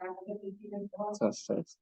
Test, test.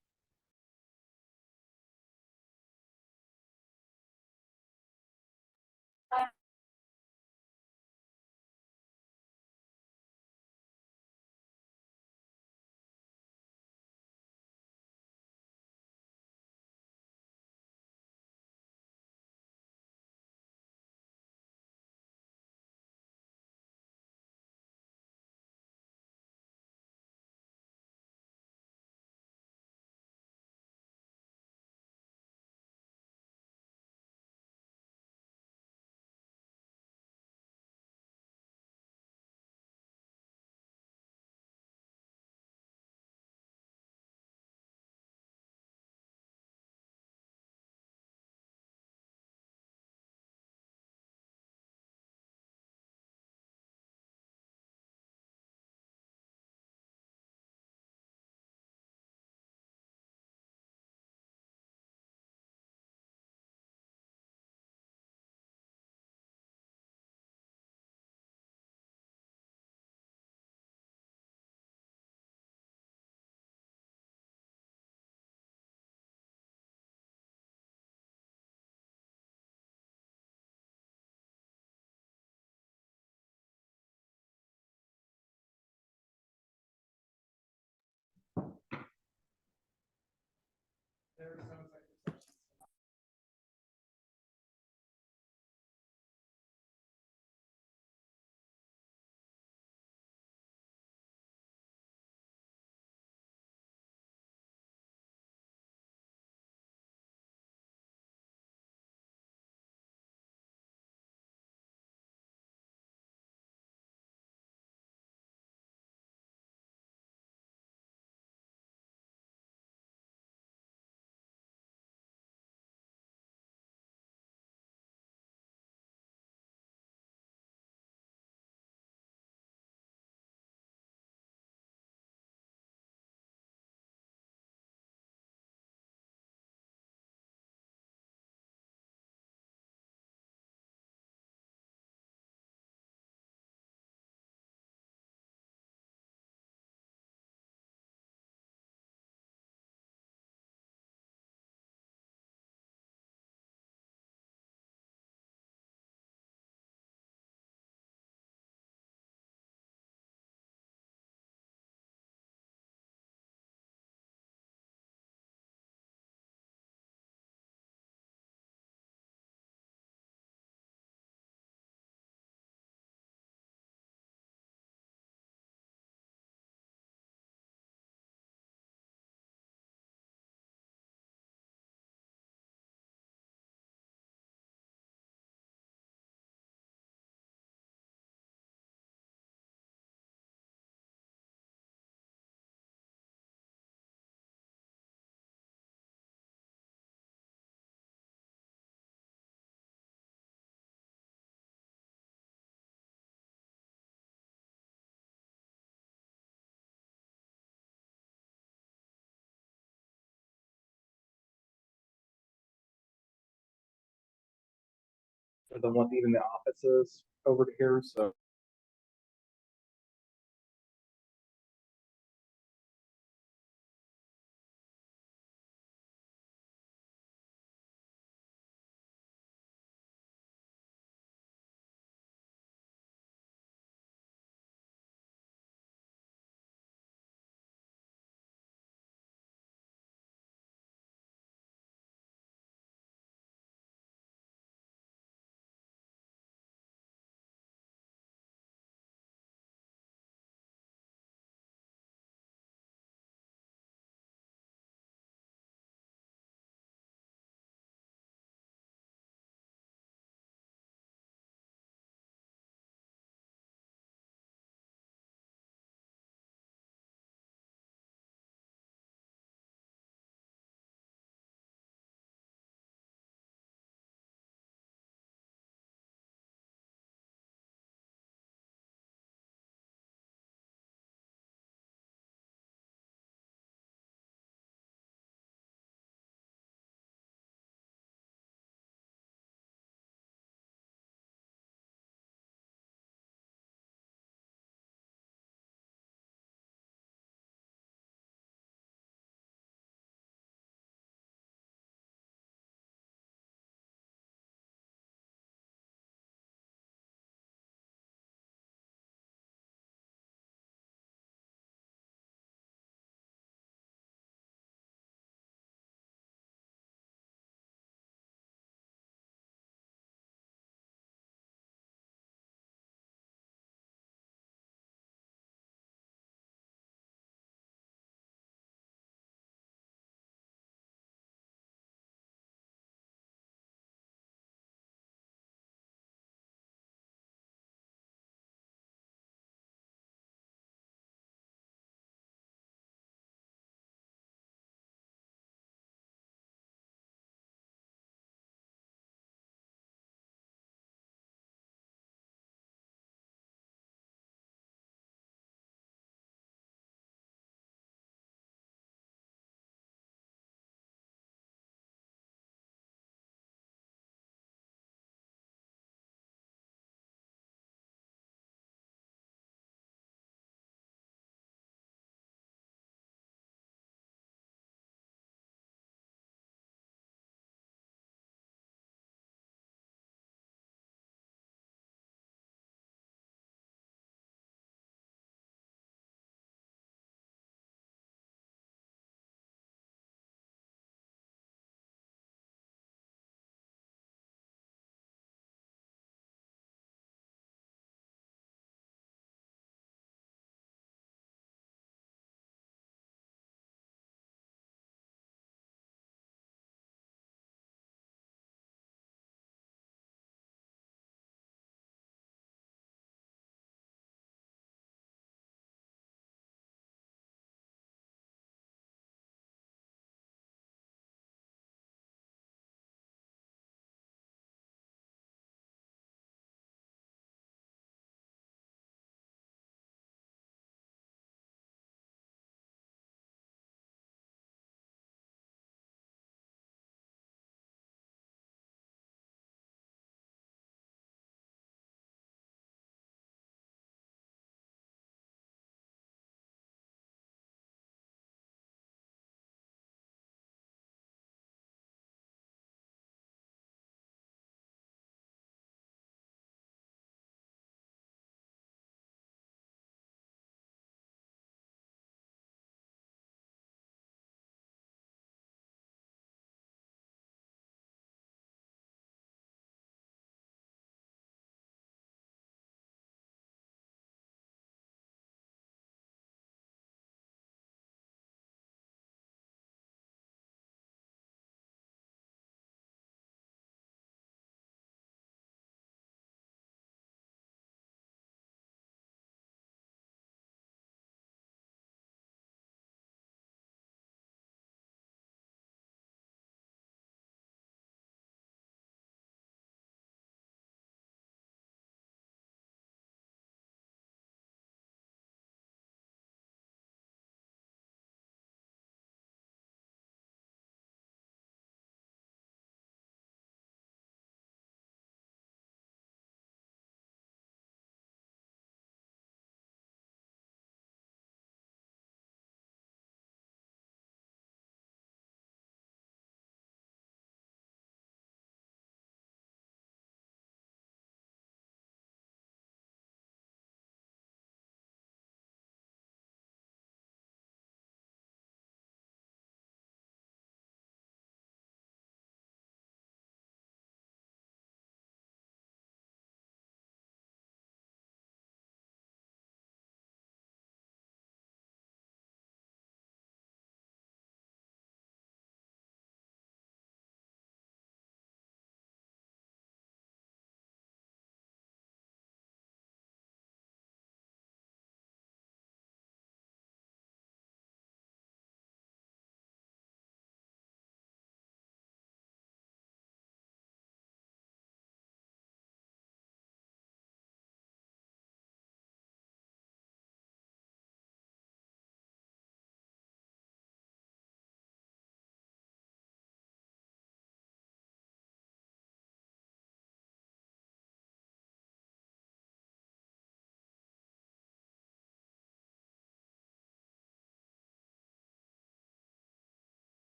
For the one leaving the offices over to here, so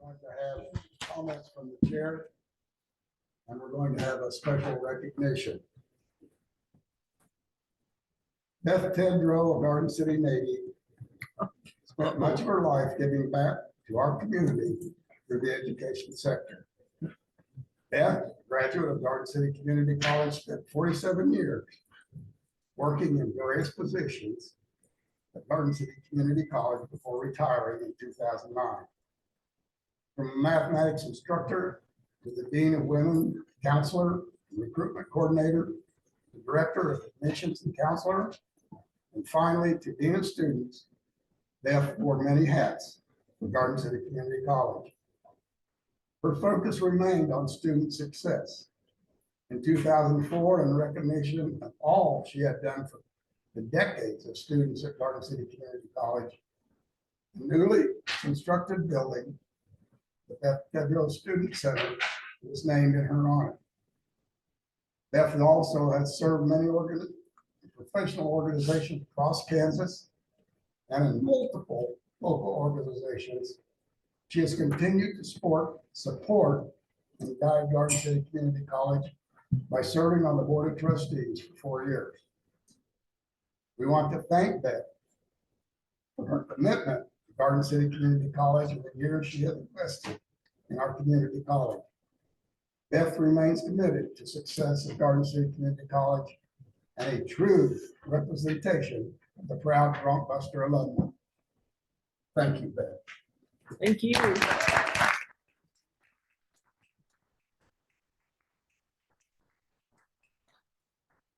Going to have comments from the chair, and we're going to have a special recognition. Beth Tedrow of Garden City Navy spent much of her life giving back to our community through the education sector. Beth, graduate of Garden City Community College, spent 47 years working in various positions at Garden City Community College before retiring in 2009. From a mathematics instructor to the Dean of Women Counselor, Recruitment Coordinator, the Director of Admissions and Counselor, and finally to Dean of Students, Beth wore many hats for Garden City Community College. Her focus remained on student success. In 2004, in recognition of all she had done for the decades of students at Garden City Community College, the newly constructed building, the Beth Tedrow Student Center, was named in her honor. Beth also has served many professional organizations across Kansas and in multiple local organizations. She has continued to support and guide Garden City Community College by serving on the Board of Trustees for 4 years. We want to thank Beth for her commitment to Garden City Community College and the years she has invested in our community college. Beth remains committed to success at Garden City Community College and a true representation of the proud Bronxbuster alumni. Thank you, Beth. Thank you.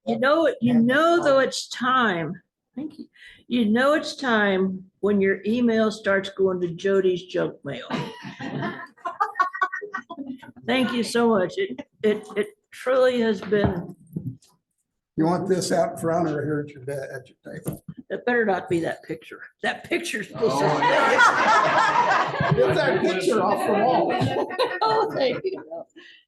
You know, though it's time. Thank you. You know it's time when your email starts going to Jody's junk mail. Thank you so much. It truly has been. You want this out front or here at your table? It better not be that picture. That picture's supposed to. Get that picture off the wall. Oh, thank you.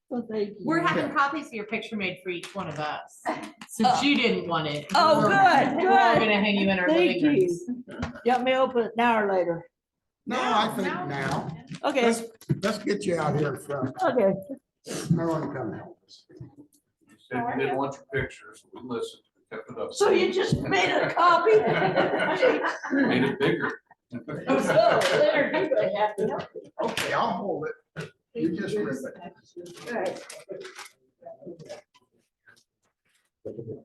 Well, thank you. We're having copies of your picture made for each one of us, since you didn't want it. Oh, good, We're all good. gonna hang you in our Thank living you. rooms. You want me to open it now or later? No, I think now. Okay, Let's get you out here in front. okay. No one come help us. You said you didn't want your pictures, we listened, we kept it up. So you just made a copy? Made it bigger. Oh, so, Leonard, you're gonna have to help me. Okay, I'll hold it. You just rip it. Right.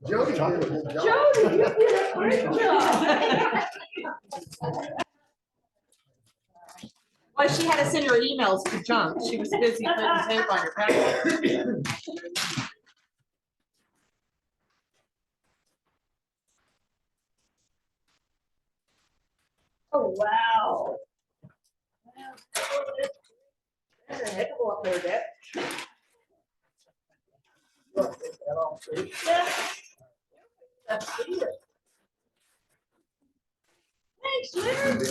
Jody did a good job. Jody, you did a great job. Well, she had to send her emails to junk. She was busy putting tape on your packet. Oh, wow. That's a heck of a lot more depth. Yeah. That's it. Thanks, Leonard.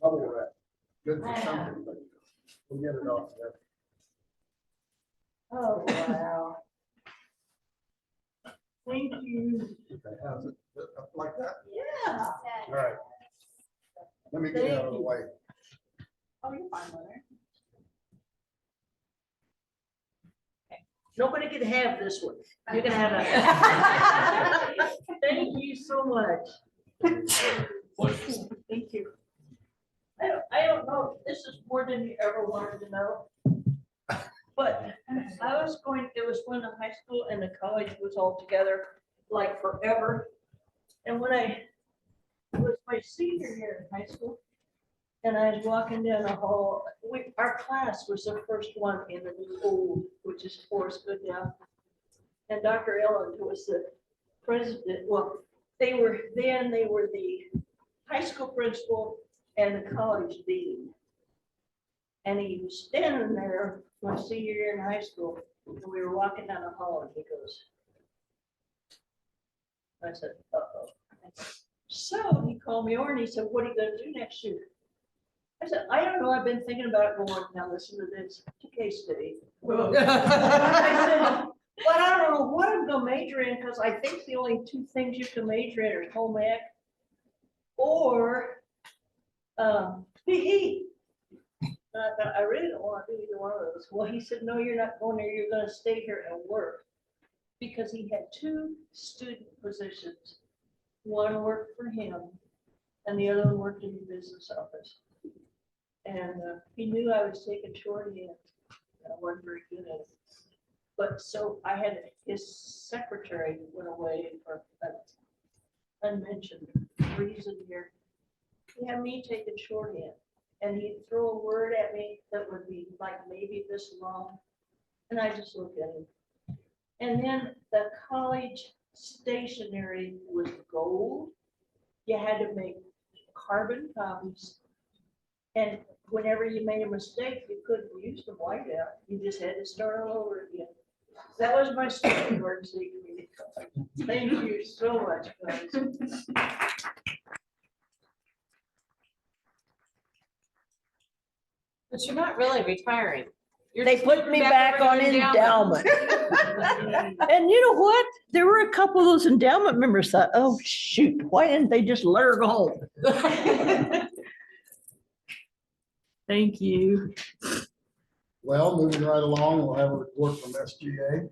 Probably right. Good for something, but we'll get it off there. Oh, wow. Thank you. Okay, how's it? Up like that? Yeah. All right. Let me get out of the way. Oh, you're fine, Leonard. Nobody can have this one. You can have it. Thank you so much. Thank you. I don't know if this is more than you ever wanted to know. But it was when the high school and the college was all together, like forever. And when it was my senior year in high school, and I was walking down the hall, our class was the first one in the new old, which is Forest Good now. And Dr. Ellen, who was the president, well, they were the high school principal and the college dean. And he was standing there my senior year in high school, and we were walking down the hall, and he goes, I said, uh-oh. So he called me over and he said, what are you gonna do next year? I said, I don't know, I've been thinking about going, now listen to this, to K-State. I said, but I don't know what I'm gonna major in, because I think the only two things you can major in are home ec or, he. And I thought, I really don't want to do either one of those. Well, he said, no, you're not going there. You're going to stay here and work. Because he had 2 student positions. One worked for him and the other one worked in the business office. And he knew I was taking shorthand. I wasn't very good at it. But so I had, his secretary went away for an unmentioned reason here. He had me taking shorthand. And he'd throw a word at me that would be like maybe this long. And I just looked at him. And then the college stationery was gold. You had to make carbon copies. And whenever you made a mistake, you couldn't use the whiteout. You just had to start all over again. That was my student emergency community college. Thank you so much, guys. But you're not really retiring. You're They just put moving me back over on to endowment. And you know what? There were a couple of those endowment members thought, oh, shoot, why didn't they just let her go? Thank you. Well, moving right along, we'll have a report from SGA.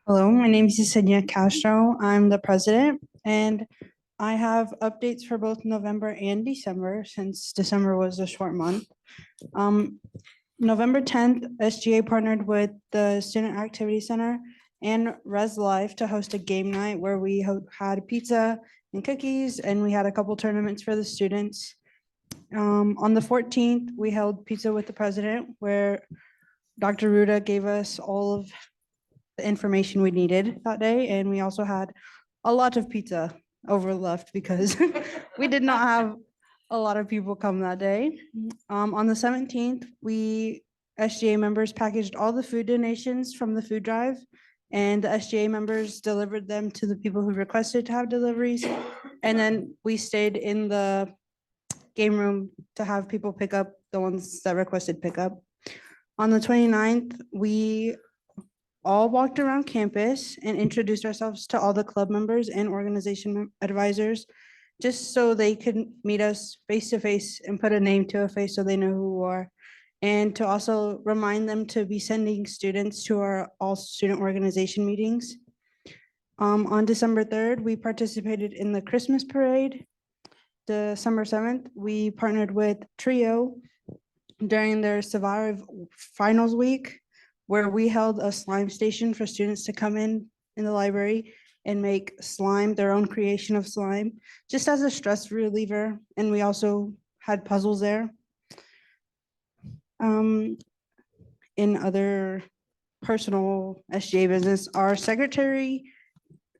Hello, my name is Yesenia Castro. I'm the president, and I have updates for both November and December, since December was a short month. November 10th, SGA partnered with the Student Activity Center and Res Life to host a game night where we had pizza and cookies, and we had a couple tournaments for the students. On the 14th, we held Pizza with the President, where Dr. Ruda gave us all of the information we needed that day, and we also had a lot of pizza overleft because we did not have a lot of people come that day. On the 17th, we SGA members packaged all the food donations from the food drive, and the SGA members delivered them to the people who requested to have deliveries. And then we stayed in the game room to have people pick up the ones that requested pickup. On the 29th, we all walked around campus and introduced ourselves to all the club members and organization advisors, just so they could meet us face to face and put a name to a face so they know who we are. And to also remind them to be sending students to our all student organization meetings. On December 3rd, we participated in the Christmas parade. December 7th, we partnered with Trio during their Survive Finals Week, where we held a slime station for students to come in the library and make slime, their own creation of slime, just as a stress reliever. And we also had puzzles there. In other personal SGA business, our secretary,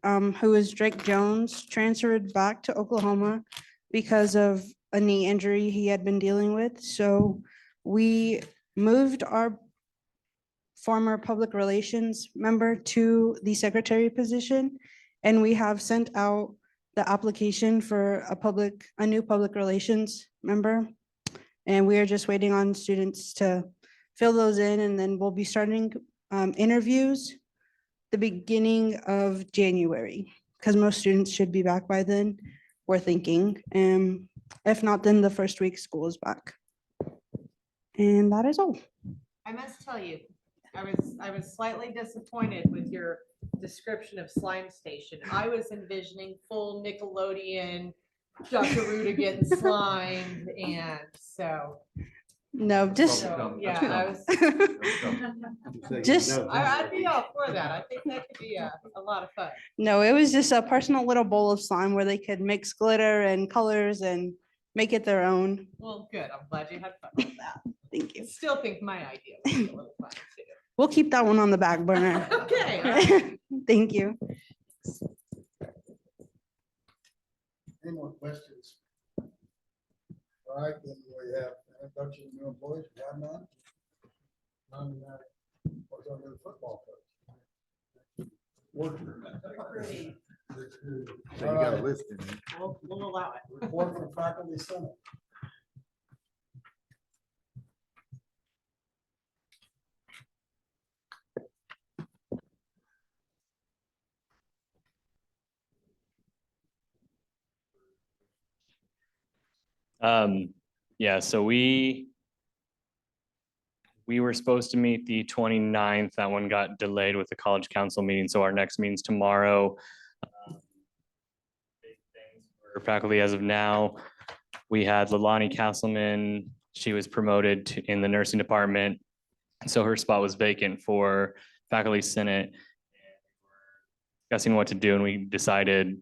who is Drake Jones, transferred back to Oklahoma because of a knee injury he had been dealing with. So we moved our former public relations member to the secretary position, and we have sent out the application for a new public relations member. And we are just waiting on students to fill those in, and then we'll be starting interviews the beginning of January, because most students should be back by then, we're thinking. If not, then the first week school is back. And that is all. I must tell you, I was slightly disappointed with your description of slime station. I was envisioning full Nickelodeon, Dr. Ruda getting slimed, and so. No, just, So, yeah, I was, just, I'd be all for that. I think that could be a lot of fun. no, it was just a personal little bowl of slime where they could mix glitter and colors and make it their own. Well, good. I'm glad you had fun with that. Thank you. Still think my idea would be a little fun too. We'll keep that one on the back burner. Okay. All right. Thank you. Any more questions? All right, then we have introduction of new employees. We have none. None. What's our new football coach? Worker. So you got a list in there. We'll allow it. Report from faculty senate. Yeah, so we were supposed to meet the 29th. That one got delayed with the college council meeting, so our next meeting's tomorrow. Big things for faculty as of now. We had Lalani Castleman. She was promoted in the nursing department, so her spot was vacant for faculty senate. Discussing what to do, and we decided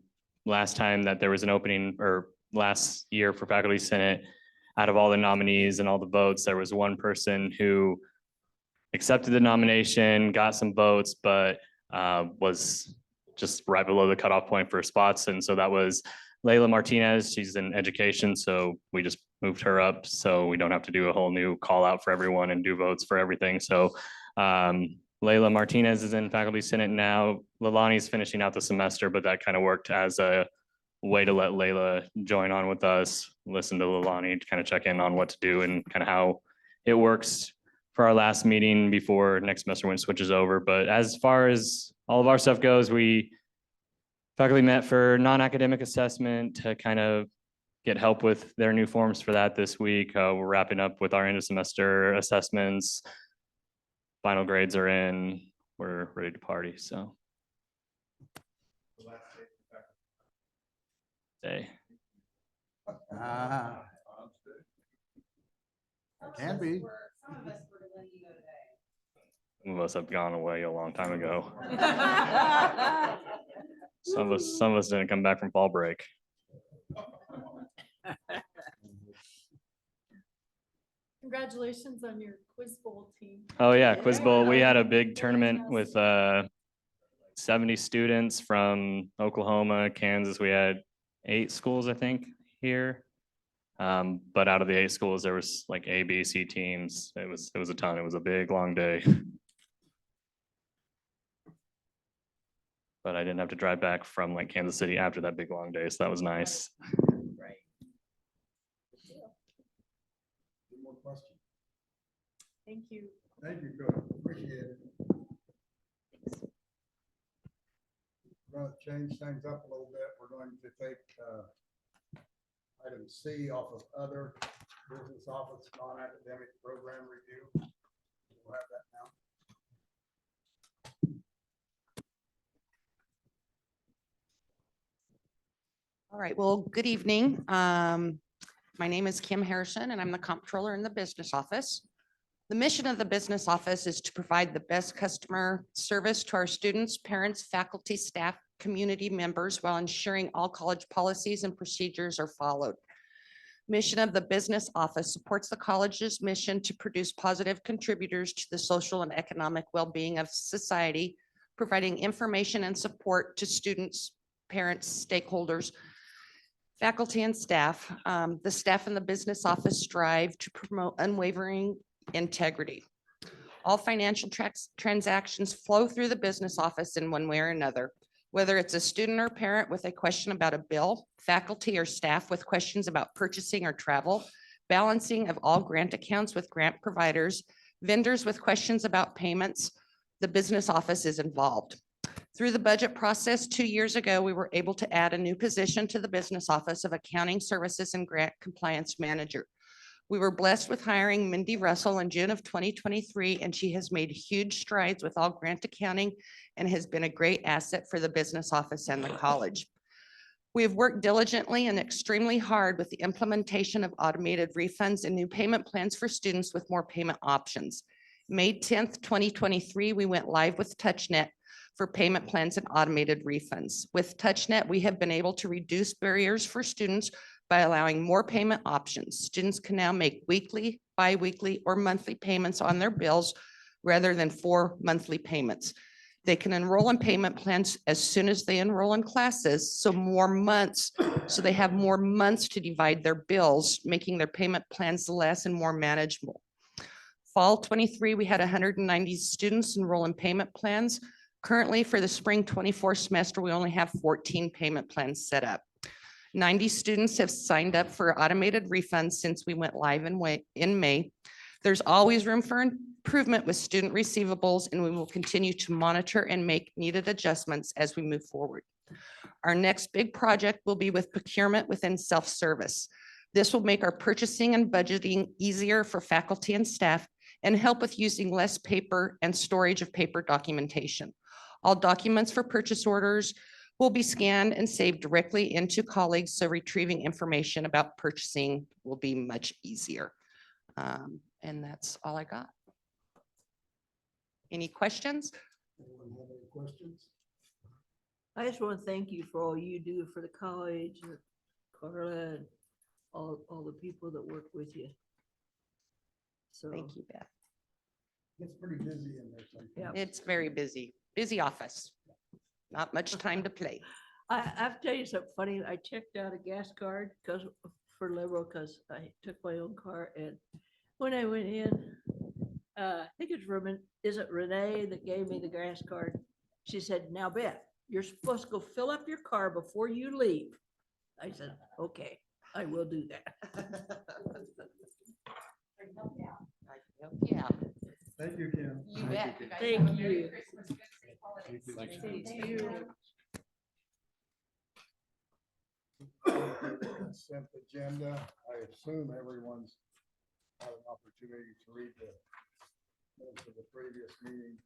last time that there was an opening, or last year for faculty senate, out of all the nominees and all the votes, there was one person who accepted the nomination, got some votes, but was just right below the cutoff point for spots. And so that was Layla Martinez. She's in education, so we just moved her up so we don't have to do a whole new call out for everyone and do votes for everything. So Layla Martinez is in faculty senate now. Lalani's finishing out the semester, but that kind of worked as a way to let Layla join on with us, listen to Lalani to kind of check in on what to do and kind of how it works for our last meeting before next semester when it switches over. But as far as all of our stuff goes, faculty met for non-academic assessment to kind of get help with their new forms for that this week. We're wrapping up with our end of semester assessments. Final grades are in, we're ready to party, so. Day. Ah, can be. Some of us have gone away a long time ago. Some of us didn't come back from fall break. Congratulations on your quiz bowl team. Oh yeah, Quiz Bowl. We had a big tournament with 70 students from Oklahoma, Kansas. We had 8 schools, I think, here. But out of the 8 schools, there was like A, B, C teams. It was a ton. It was a big, long day. But I didn't have to drive back from like Kansas City after that big, long day, so that was nice. Right. Any more questions? Thank you. Thank you, good, appreciate it. We're going to change things up a little bit. We're going to take item C off of other business office, non-academic program review. We'll have that now. All right, well, good evening. My name is Kim Harrison and I'm the comptroller in the business office. The mission of the business office is to provide the best customer service to our students, parents, faculty, staff, community members while ensuring all college policies and procedures are followed. Mission of the business office supports the college's mission to produce positive contributors to the social and economic well-being of society, providing information and support to students, parents, stakeholders, faculty and staff. The staff in the business office strive to promote unwavering integrity. All financial transactions flow through the business office in one way or another. Whether it's a student or parent with a question about a bill, faculty or staff with questions about purchasing or travel, balancing of all grant accounts with grant providers, vendors with questions about payments, the business office is involved. Through the budget process 2 years ago, we were able to add a new position to the business office of accounting services and grant compliance manager. We were blessed with hiring Mindy Russell in June of 2023, and she has made huge strides with all grant accounting and has been a great asset for the business office and the college. We have worked diligently and extremely hard with the implementation of automated refunds and new payment plans for students with more payment options. May 10th, 2023, we went live with TouchNet for payment plans and automated refunds. With TouchNet, we have been able to reduce barriers for students by allowing more payment options. Students can now make weekly, bi-weekly, or monthly payments on their bills rather than 4 monthly payments. They can enroll in payment plans as soon as they enroll in classes, so they have more months to divide their bills, making their payment plans less and more manageable. Fall 23, we had 190 students enroll in payment plans. Currently, for the spring 24 semester, we only have 14 payment plans set up. 90 students have signed up for automated refunds since we went live in May. There's always room for improvement with student receivables, and we will continue to monitor and make needed adjustments as we move forward. Our next big project will be with procurement within self-service. This will make our purchasing and budgeting easier for faculty and staff and help with using less paper and storage of paper documentation. All documents for purchase orders will be scanned and saved directly into colleagues, so retrieving information about purchasing will be much easier. And that's all I got. Any questions? Anyone have any questions? I just want to thank you for all you do for the college and Carla and all the people that work with you. So, Thank you, Beth. It's pretty busy in there sometimes. Yeah. It's very busy, busy office. Not much time to play. I have to tell you something funny. I checked out a gas card for Liberal because I took my own car, and when I went in, I think it's is it Renee that gave me the gas card? She said, "Now Beth, you're supposed to go fill up your car before you leave." I said, "Okay, I will do that." Yeah, Thank you, Kim. you bet. guys Thank have a Merry you. Christmas, good safe holidays. Thanks. Thank you. Consent agenda. I assume everyone's had an opportunity to read the minutes of the previous meeting.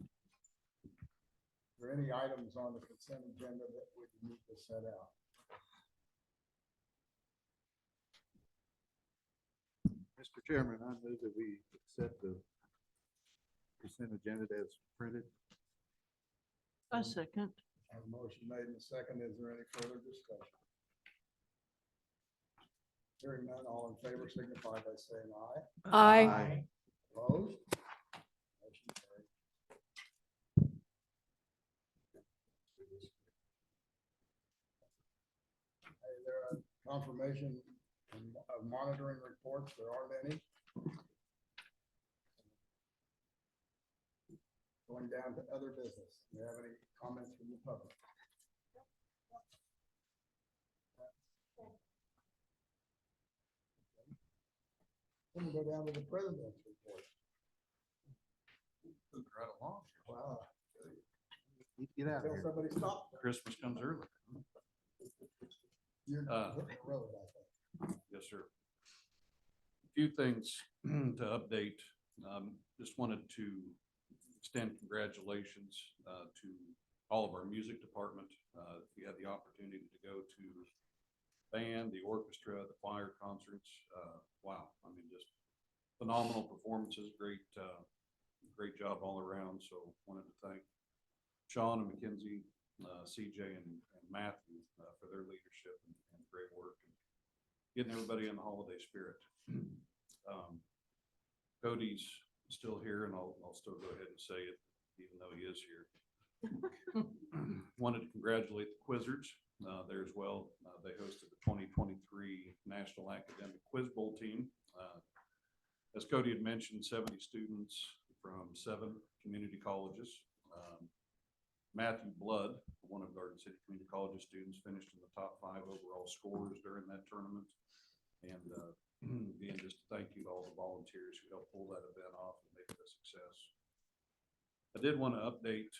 Are there any items on the consent agenda that we need to set out? Mr. Chairman, I move that we accept the consent agenda as printed. A second. I have a motion made in a second. Is there any further discussion? Hearing none, all in favor signify by saying aye. Aye. Opposed? Motion carried. Hey, there are confirmation of monitoring reports. There aren't any. Going down to other business. Do you have any comments from the public? Then we go down to the president's report. Moving right along. Wow. Need to get out of Until here. somebody stops. Christmas comes early. You're Uh, hitting the road, I think. Yes, sir. A few things to update. Just wanted to extend congratulations to all of our music department. If you had the opportunity to go to band, the orchestra, the choir concerts, wow, I mean, just phenomenal performances, great job all around. So wanted to thank Sean and Mackenzie, CJ and Matthew for their leadership and great work and getting everybody in the holiday spirit. Cody's still here, and I'll still go ahead and say it, even though he is here. Wanted to congratulate the Quizzards there as well. They hosted the 2023 National Academic Quiz Bowl team. As Cody had mentioned, 70 students from 7 community colleges. Matthew Blood, one of Garden City Community College's students, finished in the top 5 overall scorers during that tournament. And again, just thank you to all the volunteers who helped pull that event off and make it a success. I did want to update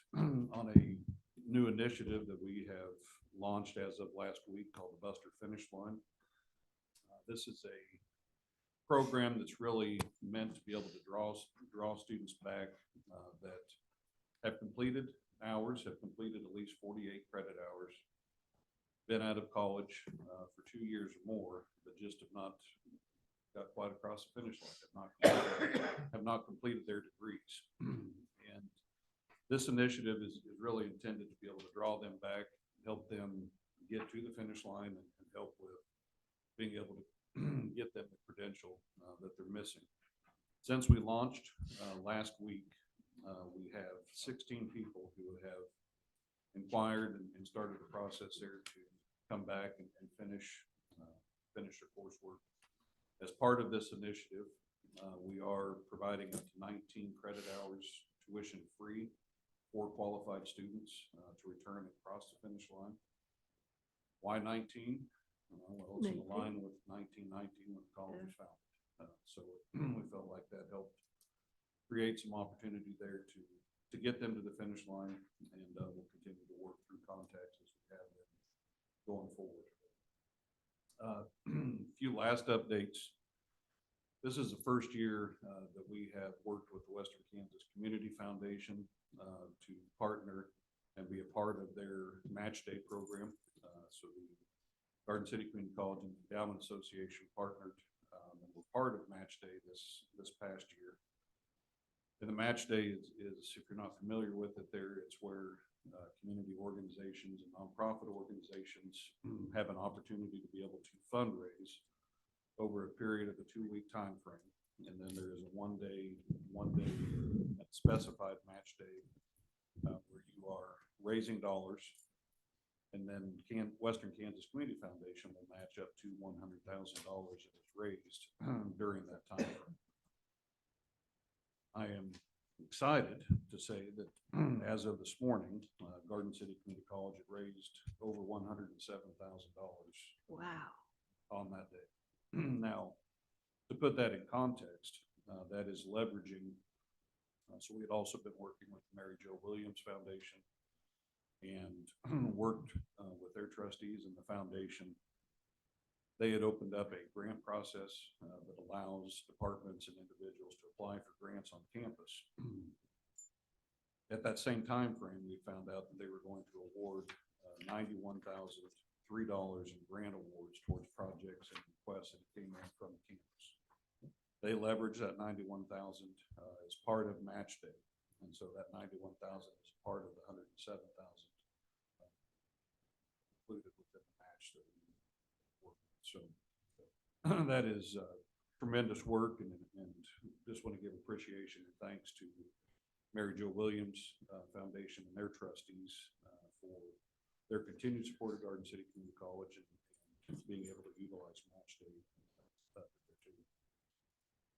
on a new initiative that we have launched as of last week called the Buster Finish Line. This is a program that's really meant to be able to draw students back that have completed hours, have completed at least 48 credit hours, been out of college for 2 years or more, but just have not got quite across the finish line, have not completed their degrees. And this initiative is really intended to be able to draw them back, help them get to the finish line, and help with being able to get them the credential that they're missing. Since we launched last week, we have 16 people who have inquired and started the process there to come back and finish their coursework. As part of this initiative, we are providing up to 19 credit hours tuition free for qualified students to return across the finish line. Why 19? Well, it's in line with 1919 when the college was founded. So we felt like that helped create some opportunity there to get them to the finish line, and we'll continue to work through contacts as we have them going forward. A few last updates. This is the first year that we have worked with the Western Kansas Community Foundation to partner and be a part of their match day program. So the Garden City Community College and Endowment Association partnered and were part of match day this past year. And the match day is, if you're not familiar with it there, it's where community organizations and nonprofit organizations have an opportunity to be able to fundraise over a period of a 2-week time frame. And then there is a one day specified match day where you are raising dollars. And then Western Kansas Community Foundation will match up to $100,000 that is raised during that time frame. I am excited to say that as of this morning, Garden City Community College had raised over $107,000 Wow. on that day. Now, to put that in context, that is leveraging. So we had also been working with the Mary Jo Williams Foundation and worked with their trustees and the foundation. They had opened up a grant process that allows departments and individuals to apply for grants on campus. At that same time frame, we found out that they were going to award $91,003 in grant awards towards projects and requests that came in from the campus. They leveraged that $91,000 as part of match day, and so that $91,000 is part of the $107,000 included within the match that we worked with. So that is tremendous work, and just want to give appreciation and thanks to Mary Jo Williams Foundation and their trustees for their continued support of Garden City Community College and being able to utilize match day.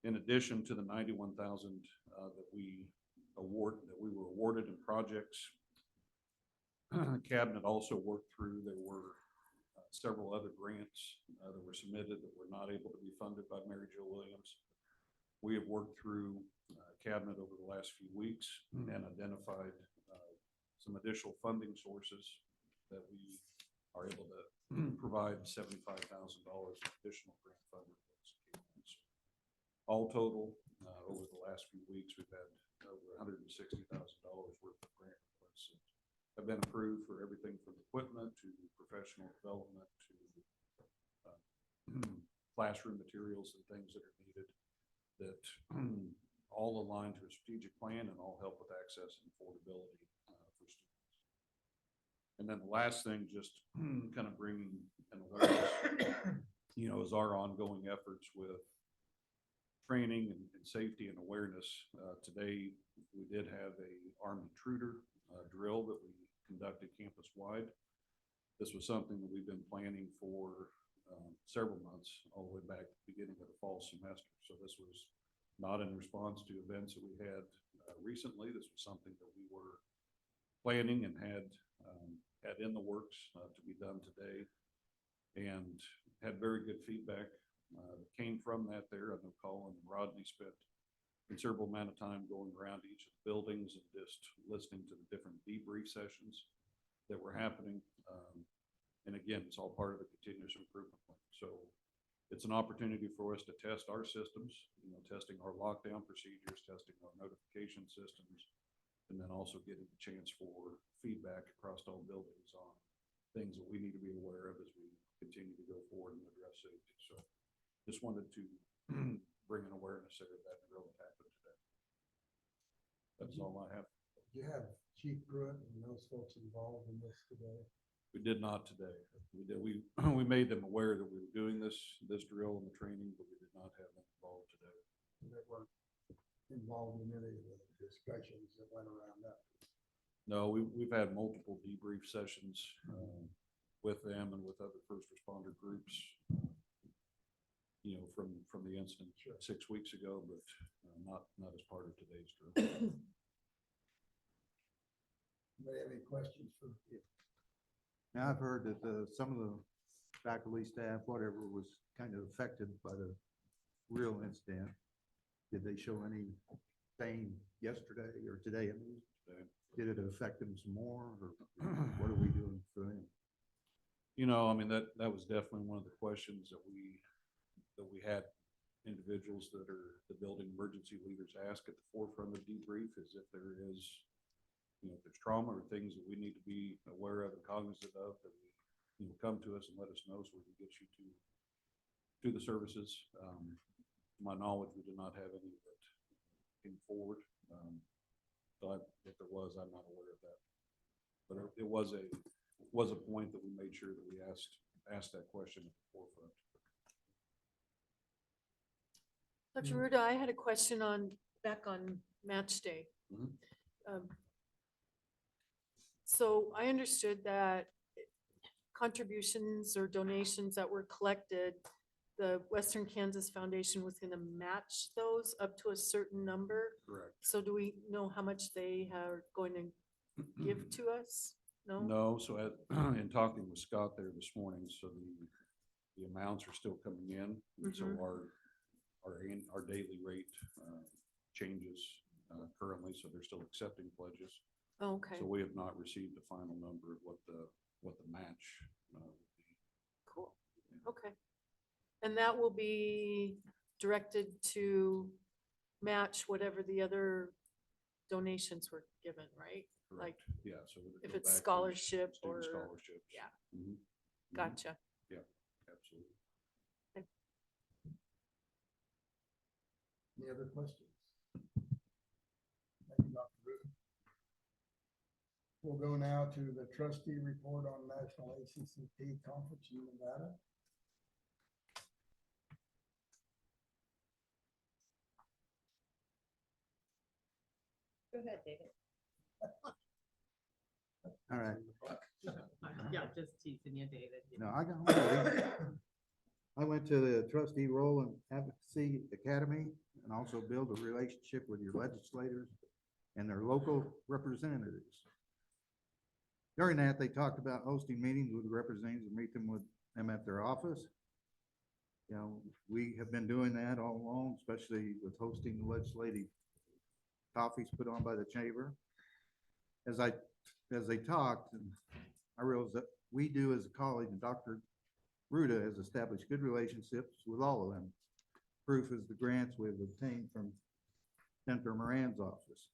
In addition to the $91,000 that we were awarded in projects, Cabinet also worked through. There were several other grants that were submitted that were not able to be funded by Mary Jo Williams. We have worked through Cabinet over the last few weeks and identified some additional funding sources that we are able to provide $75,000 additional grant funding. All total, over the last few weeks, we've had over $160,000 worth of grant requests that have been approved for everything from equipment to professional development to classroom materials and things that are needed that all align to a strategic plan and all help with access and affordability for students. And then the last thing, just kind of bringing an awareness, is our ongoing efforts with training and safety and awareness. Today, we did have a armed intruder drill that we conducted campus-wide. This was something that we've been planning for several months, all the way back to the beginning of the fall semester. So this was not in response to events that we had recently. This was something that we were planning and had in the works to be done today, and had very good feedback that came from that there. I know Colin and Rodney spent a considerable amount of time going around each of the buildings and just listening to the different debrief sessions that were happening. And again, it's all part of the continuous improvement plan. So it's an opportunity for us to test our systems, testing our lockdown procedures, testing our notification systems, and then also getting a chance for feedback across all buildings on things that we need to be aware of as we continue to go forward and address safety. So just wanted to bring an awareness there that really happened today. That's all I have. Do you have Chief Pruitt and those folks involved in this today? We did not today. We made them aware that we were doing this drill and the training, but we did not have them involved today. They weren't involved in any of the discussions that went around that? No, we've had multiple debrief sessions with them and with other first responder groups, from the incident 6 weeks ago, but not as part of today's drill. Anybody have any questions for you? Now, I've heard that some of the faculty, staff, whatever, was kind of affected by the real incident. Did they show any pain yesterday or today? I mean, did it affect them some more, or what are we doing for them? That was definitely one of the questions that we that we had individuals that are the building emergency leaders ask at the forefront of debrief is if there is, if there's trauma or things that we need to be aware of and cognizant of, that we, come to us and let us know so we can get you to the services. To my knowledge, we did not have any that came forward. If there was, I'm not aware of that. But it was a point that we made sure that we asked that question at the forefront. Dr. Ruda, I had a question back on match day. Mhm. So I understood that contributions or donations that were collected, the Western Kansas Foundation was gonna match those up to a certain number. Correct. So do we know how much they are going to give to us? No? No, so in talking with Scott there this morning, so the amounts are still coming in. And so Mhm. our daily rate changes currently, so they're still accepting pledges. Okay, So we have not received the final number of what the match would be. cool. Okay. And that will be directed to match whatever the other donations were given, right? Like, Correct. Yeah, so it would if go it's back to scholarship student or- scholarships. yeah. Mhm. gotcha. Absolutely. Any other questions? Thank you, Dr. Ruda. We'll go now to the trustee report on National ACCP Conference in Nevada. Go ahead, David. All right. Yeah, just teasing you, David. No, I got. I went to the trustee role in Advocacy Academy and also build a relationship with your legislators and their local representatives. During that, they talked about hosting meetings with representatives and meet them at their office. We have been doing that all along, especially with hosting the legislative coffees put on by the chamber. As they talked, I realized that we do as a college, and Dr. Ruda has established good relationships with all of them. Proof is the grants we've obtained from Senator Moran's office.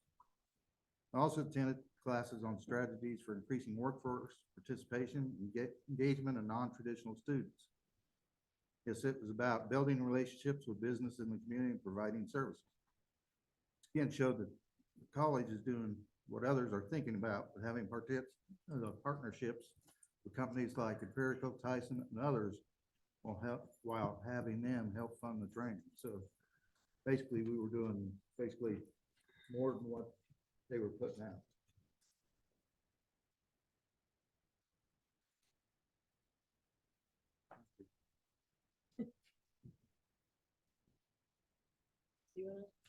I also attended classes on strategies for increasing workforce participation and engagement of non-traditional students. Yes, it was about building relationships with business in the community and providing services. Again, showed that the college is doing what others are thinking about, but having partnerships with companies like Empirical, Tyson, and others will help, while having them help fund the training. So basically, we were doing more than what they were putting out.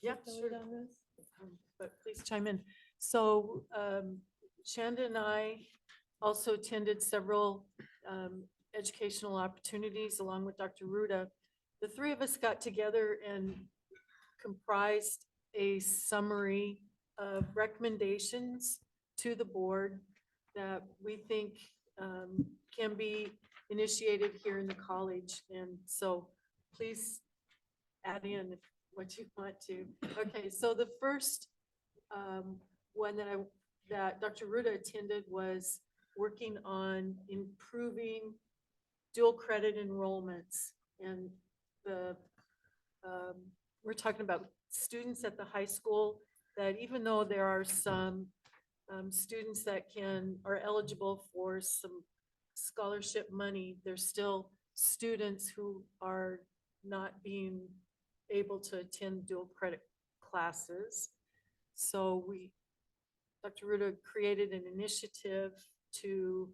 Yeah, sure. But please chime in. So Shanda and I also attended several educational opportunities along with Dr. Ruda. The three of us got together and comprised a summary of recommendations to the board that we think can be initiated here in the college. And so please add in what you want to. Okay, so the first one that Dr. Ruda attended was working on improving dual credit enrollments. And we're talking about students at the high school that even though there are some students that are eligible for some scholarship money, there's still students who are not being able to attend dual credit classes. So Dr. Ruda created an initiative to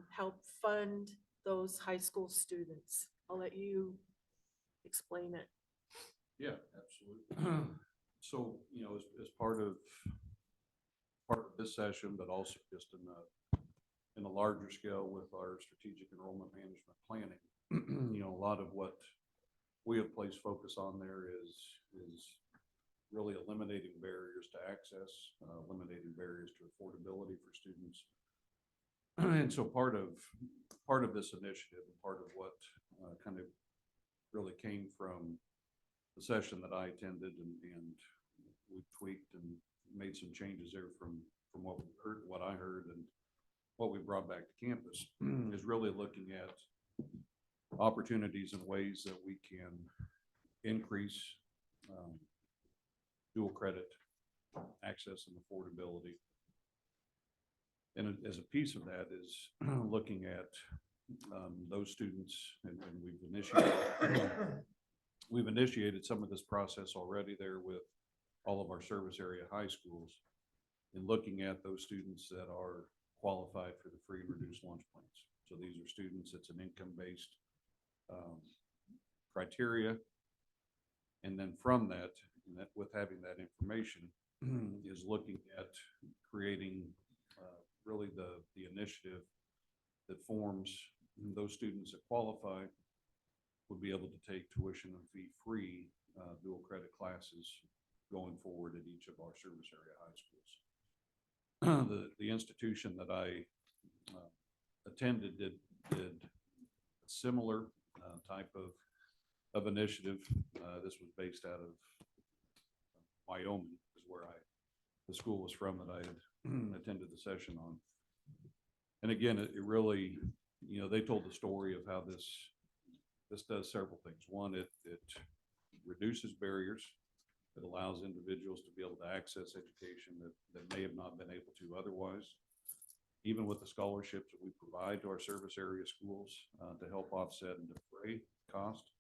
help fund those high school students. I'll let you explain it. Yeah, absolutely. So, as part of this session, but also just in a larger scale with our strategic enrollment management planning, a lot of what we have placed focus on there is really eliminating barriers to access, eliminating barriers to affordability for students. And so part of this initiative, and part of what kind of really came from the session that I attended, and we tweaked and made some changes there from what we heard, what I heard, and what we brought back to campus is really looking at opportunities and ways that we can increase dual credit access and affordability. And as a piece of that is looking at those students, and we've initiated some of this process already there with all of our service area high schools, in looking at those students that are qualified for the free and reduced lunch plans. So these are students, it's an income-based criteria. And then from that, with having that information, is looking at creating really the initiative that forms those students that qualify would be able to take tuition and fee-free dual credit classes going forward at each of our service area high schools. The institution that I attended did a similar type of initiative. This was based out of Wyoming, is where the school was from that I had attended the session on. And again, it really, they told the story of how this does several things. One, it reduces barriers. It allows individuals to be able to access education that may have not been able to otherwise. Even with the scholarships that we provide to our service area schools to help offset and defray cost,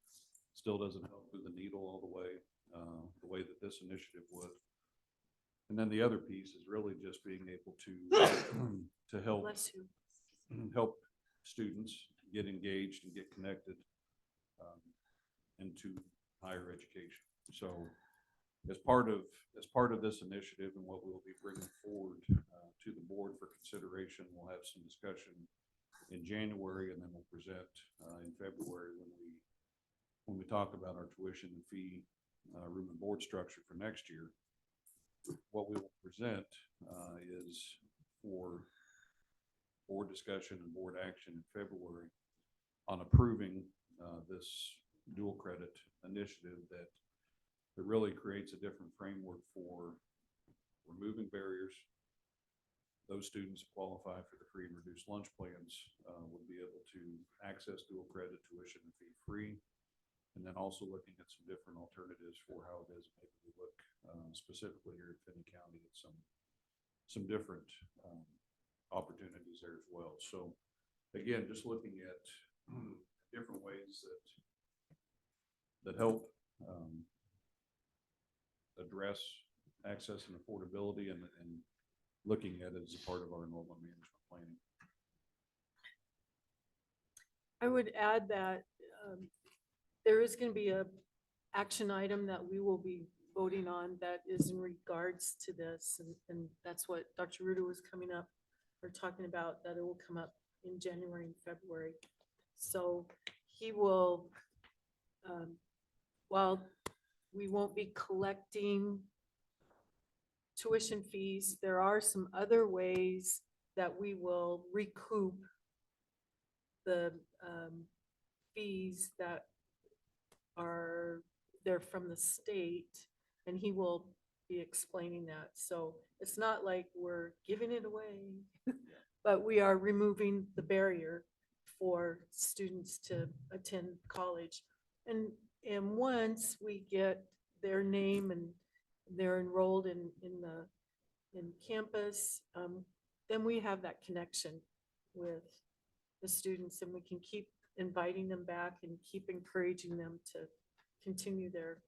still doesn't help move the needle all the way that this initiative would. And then the other piece is really just being able to help Bless you. help students get engaged and get connected into higher education. So as part of this initiative and what we'll be bringing forward to the board for consideration, we'll have some discussion in January, and then we'll present in February when we talk about our tuition and fee room and board structure for next year. What we will present is for board discussion and board action in February on approving this dual credit initiative that really creates a different framework for removing barriers. Those students who qualify for the free and reduced lunch plans will be able to access dual credit tuition and fee free. And then also looking at some different alternatives for how it is maybe we look specifically here in Finney County at some different opportunities there as well. So again, just looking at different ways that help address access and affordability, and looking at it as a part of our enrollment management planning. I would add that there is going to be a action item that we will be voting on that is in regards to this, and that's what Dr. Ruda was coming up or talking about, that it will come up in January and February. So he will, while we won't be collecting tuition fees, there are some other ways that we will recoup the fees that are there from the state, and he will be explaining that. So it's not like we're giving it away, but we are removing the barrier for students to attend college. And once we get their name and they're enrolled in campus, then we have that connection with the students, and we can keep inviting them back and keep encouraging them to continue their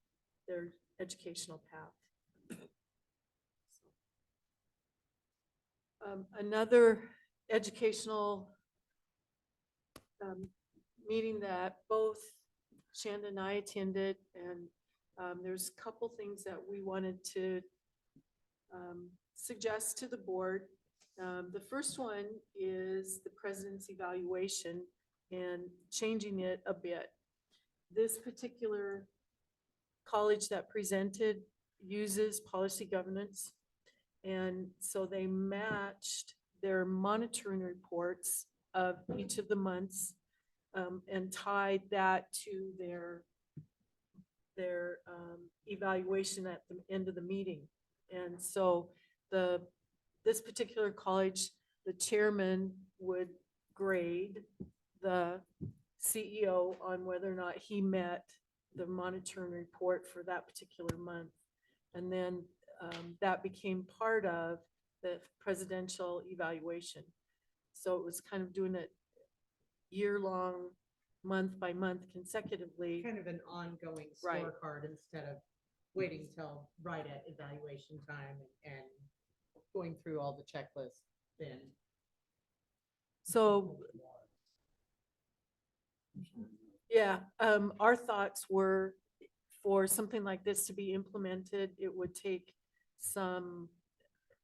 educational path. Another educational meeting that both Shanda and I attended, and there's a couple things that we wanted to suggest to the board. The first one is the president's evaluation and changing it a bit. This particular college that presented uses policy governance, and so they matched their monitoring reports of each of the months and tied that to their their evaluation at the end of the meeting. And so this particular college, the chairman would grade the CEO on whether or not he met the monitoring report for that particular month. And then that became part of the presidential evaluation. So it was kind of doing it year-long, month by month consecutively. Kind of an ongoing Right. scorecard instead of waiting till right at evaluation time and going through all the checklists then. So, yeah, our thoughts were for something like this to be implemented, it would take some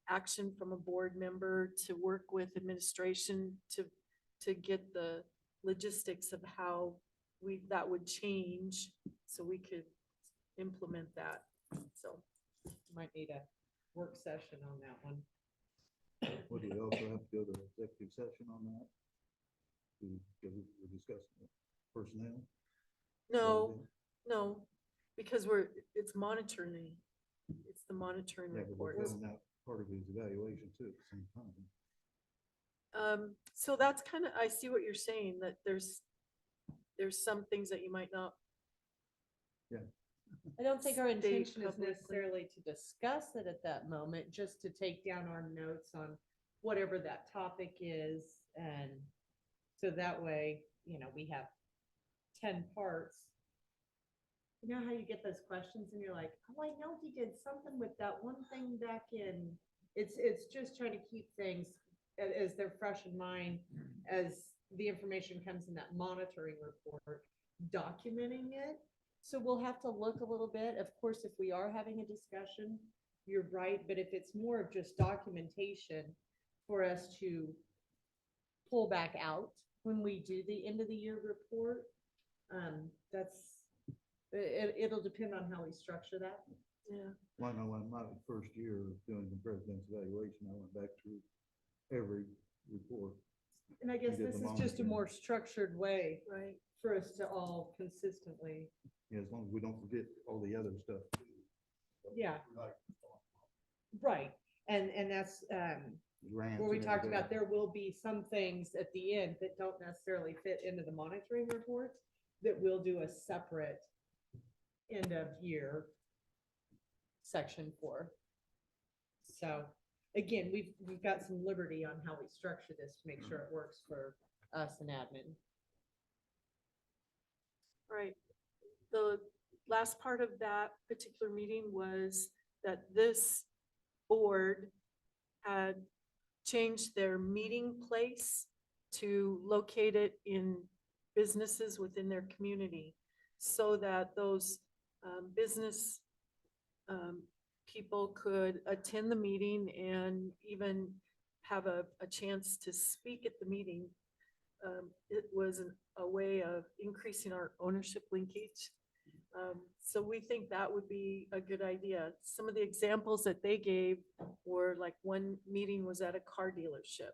action from a board member to work with administration to get the logistics of how that would change so we could implement that. So, Might need a work session on that one. Would you also have to go to executive session on that? Because we're discussing personnel? no, because it's monitoring. It's the monitoring Yeah, but we're report. filling out part of his evaluation too at the same time. So that's kind of, I see what you're saying, that there's some things that you might not. I don't think our State intention is publicly. necessarily to discuss it at that moment, just to take down our notes on whatever that topic is. And so that way, we have 10 parts. You know how you get those questions and you're like, oh, I know he did something with that one thing back in. It's just trying to keep things as they're fresh in mind, as the information comes in that monitoring report, documenting it. So we'll have to look a little bit. Of course, if we are having a discussion, you're right. But if it's more of just documentation for us to pull back out when we do the end of the year report, it'll depend on how we structure that. Yeah. Well, I know in my first year of doing the president's evaluation, I went back through every report. And I guess We did this the is just a monitoring. more structured way Right. for us to all consistently. Yeah, as long as we don't forget all the other stuff. Yeah. Right. And that's Grants where we and talked everything. about, there will be some things at the end that don't necessarily fit into the monitoring reports that we'll do a separate end of year section for. So again, we've got some liberty on how we structure this to make sure it works for us and admin. Right. The last part of that particular meeting was that this board had changed their meeting place to locate it in businesses within their community so that those business people could attend the meeting and even have a chance to speak at the meeting. It was a way of increasing our ownership linkage. So we think that would be a good idea. Some of the examples that they gave were like one meeting was at a car dealership.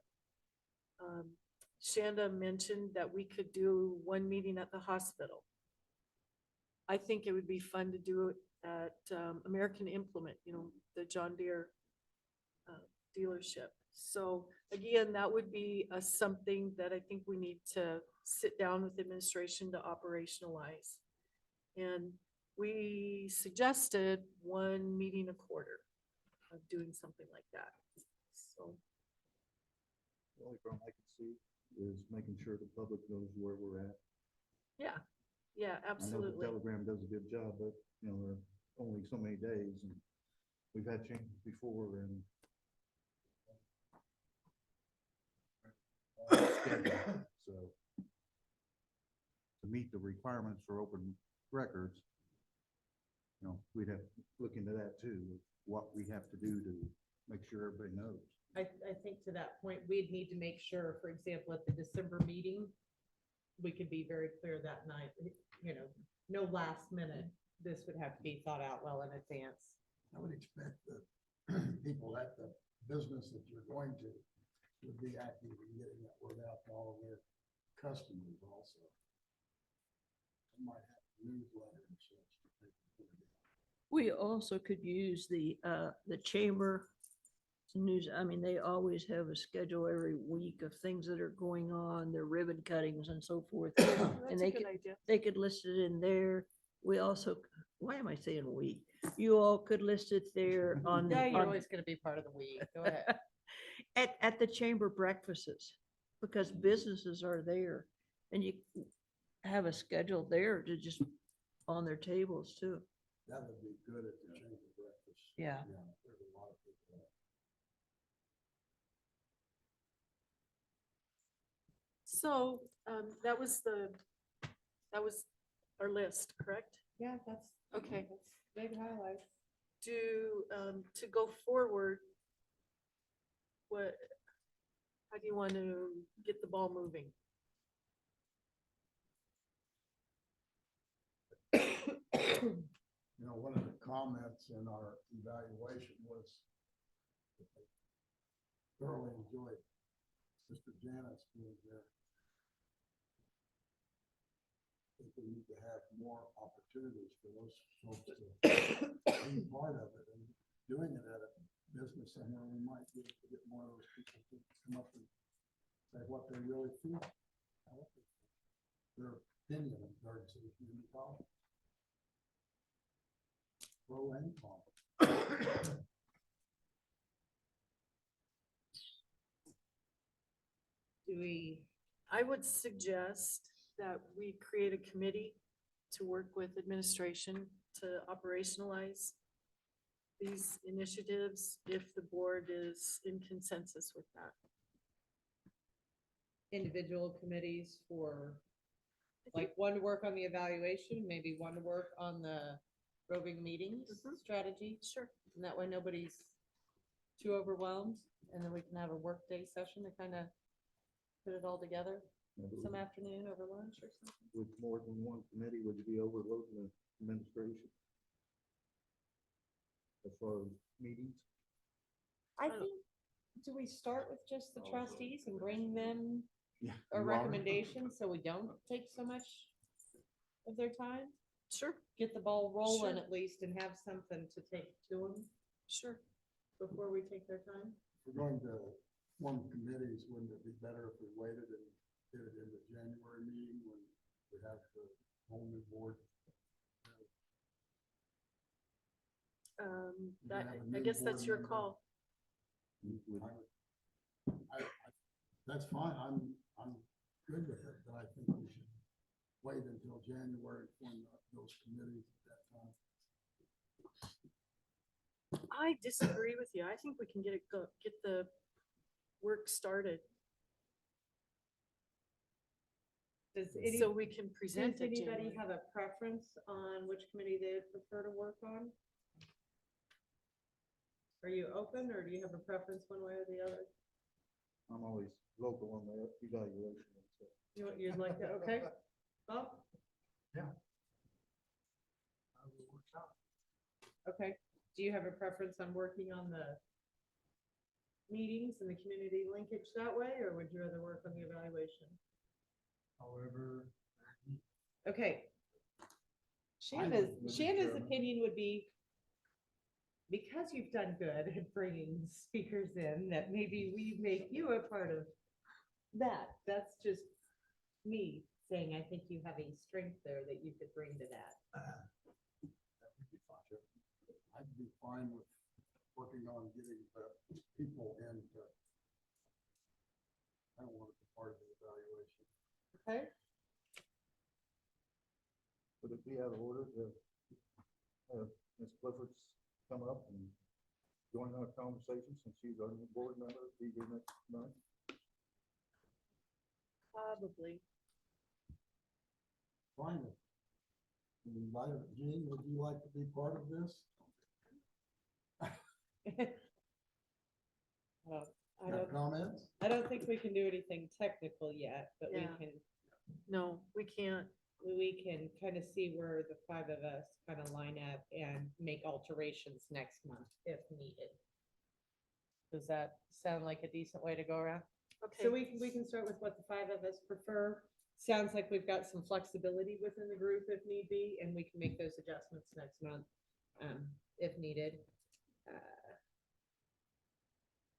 Shanda mentioned that we could do one meeting at the hospital. I think it would be fun to do it at American Implement, the John Deere dealership. So again, that would be something that I think we need to sit down with administration to operationalize. And we suggested one meeting a quarter of doing something like that. So, The only problem I can see is making sure the public knows where we're at. yeah, I know the absolutely. Telegram does a good job, but there are only so many days and we've had changes before and so to meet the requirements for open records, we'd have to look into that too, what we have to do to make sure everybody knows. I think to that point, we'd need to make sure, for example, at the December meeting, we could be very clear that night, no last minute. This would have to be thought out well in advance. I would expect the people at the business that you're going to would be active in getting that word out to all of their customers also. They might have a newsletter and such. We also could use the chamber news. I mean, they always have a schedule every week of things that are going on, their ribbon cuttings and so forth. That's And a they good could, idea. they could list it in there. We also, why am I saying we? You all could list it there on. Yeah, you're on- always gonna be part of the week. Go ahead. At the chamber breakfasts, because businesses are there and you have a schedule there to just on their tables too. That would be good at the chamber breakfast. Yeah. There's a lot of people there. So, that was our list, correct? Yeah, that's. Okay. that's Big highlights. To go forward, how do you want to get the ball moving? You know, one of the comments in our evaluation was that they thoroughly enjoyed Sister Janice being there. I think we need to have more opportunities for those folks to be part of it, and doing it at a business somewhere, we might be able to get more of those people to come up and say what they really feel. Their opinion of Garden City Community College. Pro and con. Do we, I would suggest that we create a committee to work with administration to operationalize these initiatives if the board is in consensus with that. individual committees for, like, one to work on the evaluation, maybe one to work on the roving meetings strategy? Sure. And that way nobody's too overwhelmed, and then we can have a work day session to kind of put it all together some afternoon over lunch or something. With more than one committee, would you be overloading the administration? As far as meetings? I think, do we start with just the trustees and bring them Yeah. a recommendation so we don't take so much of their time? Sure, Get the ball rolling Sure. at least and have something to take to them sure. before we take their time. If we're going to form committees, wouldn't it be better if we waited and did it in the January meeting when we have the whole new board? That, have a I new guess that's board your member. call. That's fine, I'm good with it, but I think we should wait until January to form those committees at that time. I disagree with you. I think we can get the work started Does so we can present does it. anybody January. have a preference on which committee they would prefer to work on? Are you open, or do you have a preference one way or the other? I'm always local on the evaluation. So. You'd like to, okay? Bob? Okay, do you have a preference on working on the meetings and the community linkage that way, or would you rather work on the evaluation? However. Okay. I Shanna's, would, Mr. Shanna's Chairman. opinion would be, because you've done good at bringing speakers in, that maybe we make you a part of that. That's just me saying, I think you have a strength there that you could bring to that. I'd be fine with working on getting the people in. I don't want to be part of the evaluation. Okay. Would it be out of order to have Ms. Clifford's come up and join our conversation since she's our new board member, be here next month? Probably. Fine. Jean, would you like to be part of this? Well, Got comments? I don't think we can do anything technical yet, but Yeah. No, we can't. we can kind of see where the five of us kind of line up and make alterations next month if needed. Does that sound like a decent way to go around? Okay. So we can start with what the five of us prefer, sounds like we've got some flexibility within the group if need be, and we can make those adjustments next month, if needed.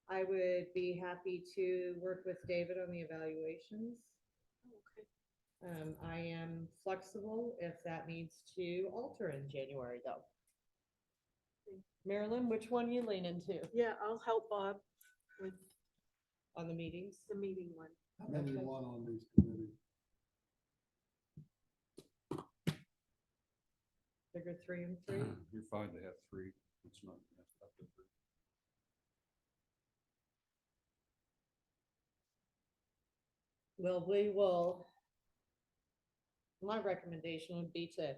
I would be happy to work with David on the evaluations. I am flexible if that needs to alter in January, though. Marilyn, which one you leaning to Yeah, I'll help Bob with on the meetings? the meeting one. How many you want on these committees? Figure 3 and 3. You're fine to have three. It's not. That's up to three. Well, we will. My recommendation would be to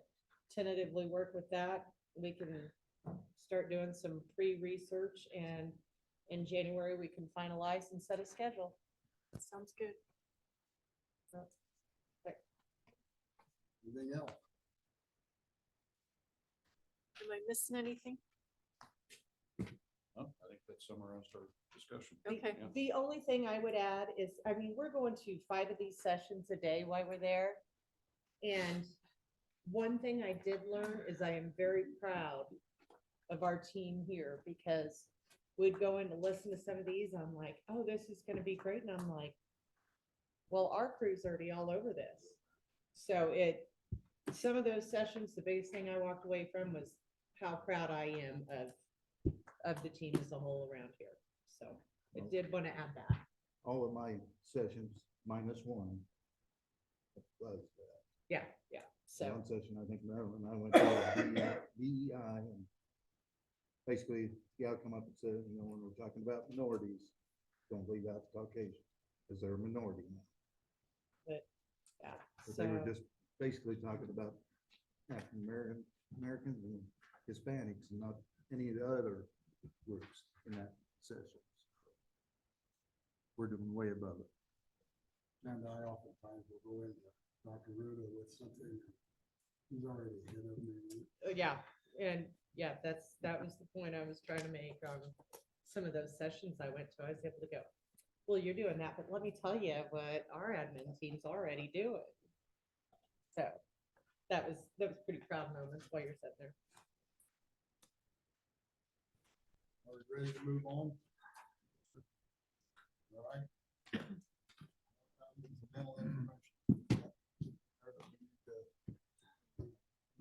tentatively work with that. We can start doing some pre-research, and in January, we can finalize and set a schedule. Sounds good. Anything else? Am I missing anything? Oh, I think that summarized our discussion. Okay. Yeah. The only thing I would add is, I mean, we're going to 5 of these sessions a day while we're there. And one thing I did learn is I am very proud of our team here, because we'd go in to listen to some of these. I'm like, oh, this is going to be great. And I'm like, well, our crew's already all over this. So some of those sessions, the biggest thing I walked away from was how proud I am of the team as a whole around here. So I did want to add that. All of my sessions minus one was Yeah. So, one session, I think, Maryland, I went to DEI, and basically, the outcome up and said, you know, when we're talking about minorities, don't leave out the Caucasians, because they're a minority now. yeah. But they were So, just basically talking about African Americans and Hispanics, and not any of the other groups in that session. We're doing way above it. And I oftentimes will go into Dr. Ruda with something, he's already ahead of me. yeah, and yeah, that was the point I was trying to make on some of those sessions I went to. I was able to go, well, you're doing that, but let me tell you what our admin team's already doing. So that was pretty proud moments while you're sitting there. Are we ready to move on? All right. Mental information.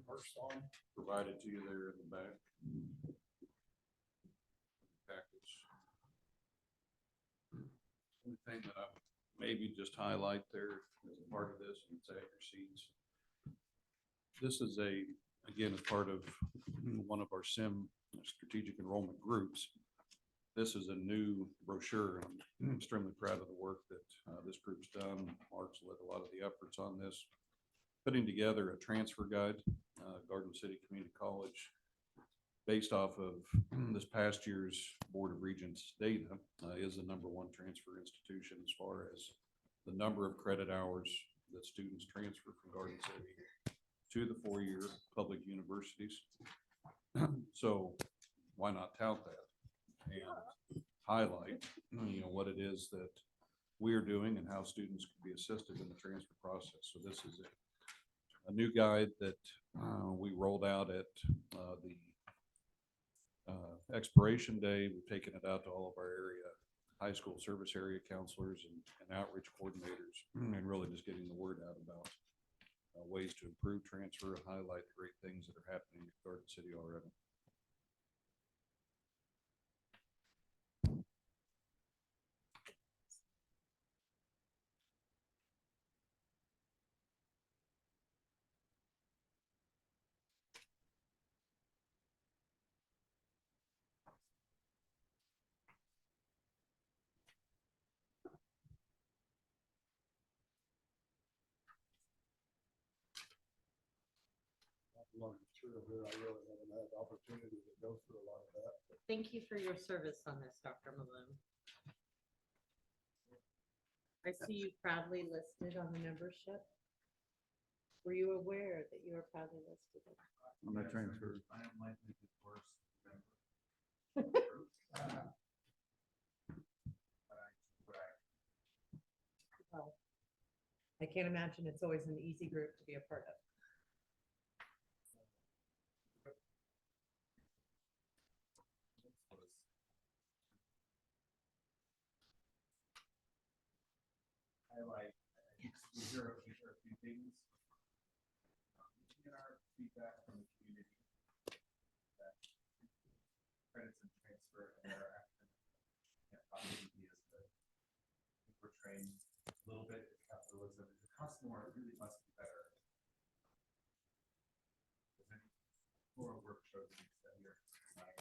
First on. Provided to you there in the back. Package. Only thing that I maybe just highlight there as a part of this, and it's at your seats. This is again, as part of one of our SIM strategic enrollment groups. This is a new brochure. I'm extremely proud of the work that this group's done. Mark's led a lot of the efforts on this, putting together a transfer guide, Garden City Community College, based off of this past year's Board of Regents data, is the #1 transfer institution as far as the number of credit hours that students transfer from Garden City to the 4-year public universities. So why not tout that and highlight, what it is that we are doing and how students can be assisted in the transfer process. So this is a new guide that we rolled out at the expiration day. We've taken it out to all of our area high school service area counselors and outreach coordinators, and really just getting the word out about ways to improve transfer and highlight the great things that are happening at Garden City already. Through here, I really haven't had the opportunity to go through a lot of that. Thank you for your service on this, Dr. Malone. I see you proudly listed on the membership. Were you aware that you are proudly listed? On that transfer. I am likely the worst member. Well, I I can't imagine it's always an easy group to be a part of. Highlight, these are a few things. In our feedback from the community, that credits and transfer and their academic is that we're trained a little bit in capitalism. The customer really must be better. More work shows that here tonight.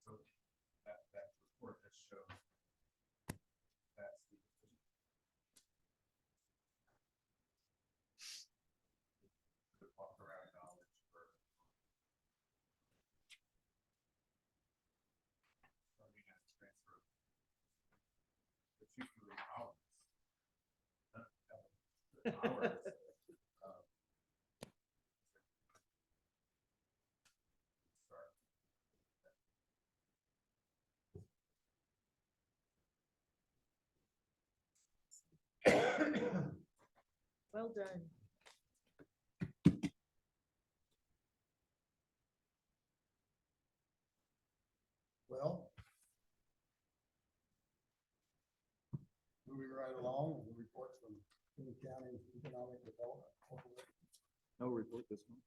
So that report just shows that's the walk around knowledge for learning and transfer. Particularly hours. Hours. Well done. Well, moving right along, the reports from King County Economic Development Corporation. No report this month.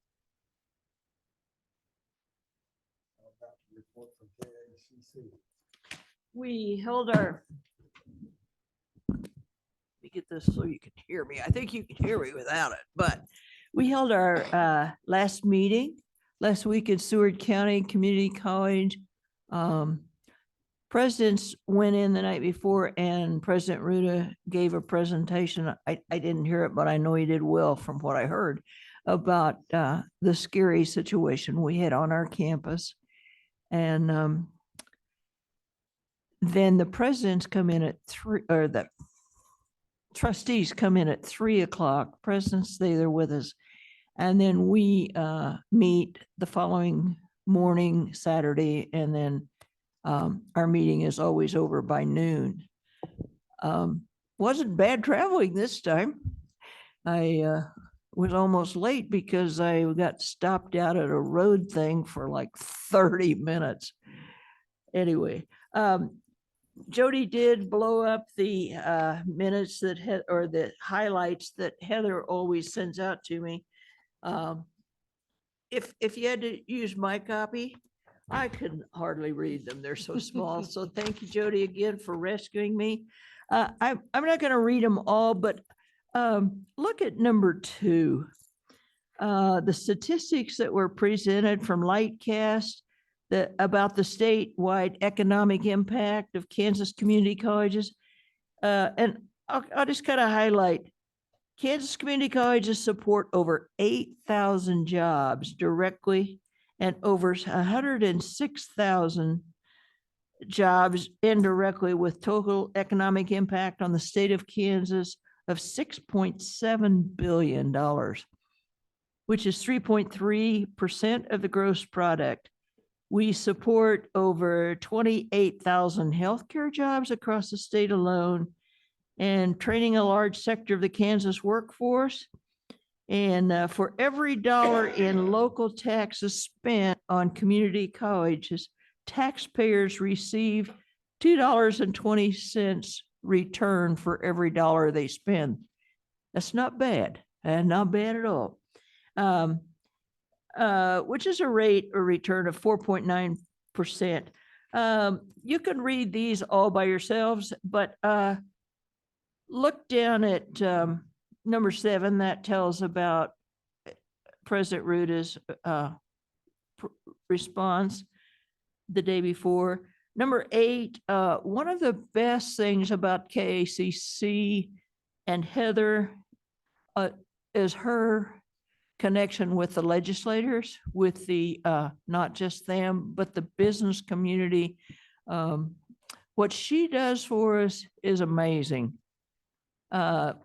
How about the report from GCCC? We held our. Let me get this so you can hear me. I think you can hear me without it, but we held our last meeting last week at Seward County Community College. Presidents went in the night before and President Ruda gave a presentation. I didn't hear it, but I know he did well from what I heard about the scary situation we had on our campus. And then the presidents come in at 3, or the trustees come in at 3 o'clock. Presidents stay there with us. And then we meet the following morning, Saturday, and then our meeting is always over by noon. Wasn't bad traveling this time. I was almost late because I got stopped out at a road thing for like 30 minutes. Anyway, Jody did blow up the minutes that or the highlights that Heather always sends out to me. If you had to use my copy, I couldn't hardly read them. They're so small. So thank you, Jody, again for rescuing me. I'm not going to read them all, but look at number 2. The statistics that were presented from Lightcast about the statewide economic impact of Kansas community colleges. And I'll just kind of highlight Kansas community colleges support over 8,000 jobs directly and over 106,000 jobs indirectly, with total economic impact on the state of Kansas of $6.7 billion, which is 3.3% of the gross product. We support over 28,000 healthcare jobs across the state alone and training a large sector of the Kansas workforce. And for every dollar in local taxes spent on community colleges, taxpayers receive $2.20 return for every dollar they spend. That's not bad, and not bad at all. Which is a rate or return of 4.9%. You can read these all by yourselves, but look down at number 7, that tells about President Ruda's response the day before. Number 8, one of the best things about KACC and Heather is her connection with the legislators, with the not just them, but the business community. What she does for us is amazing.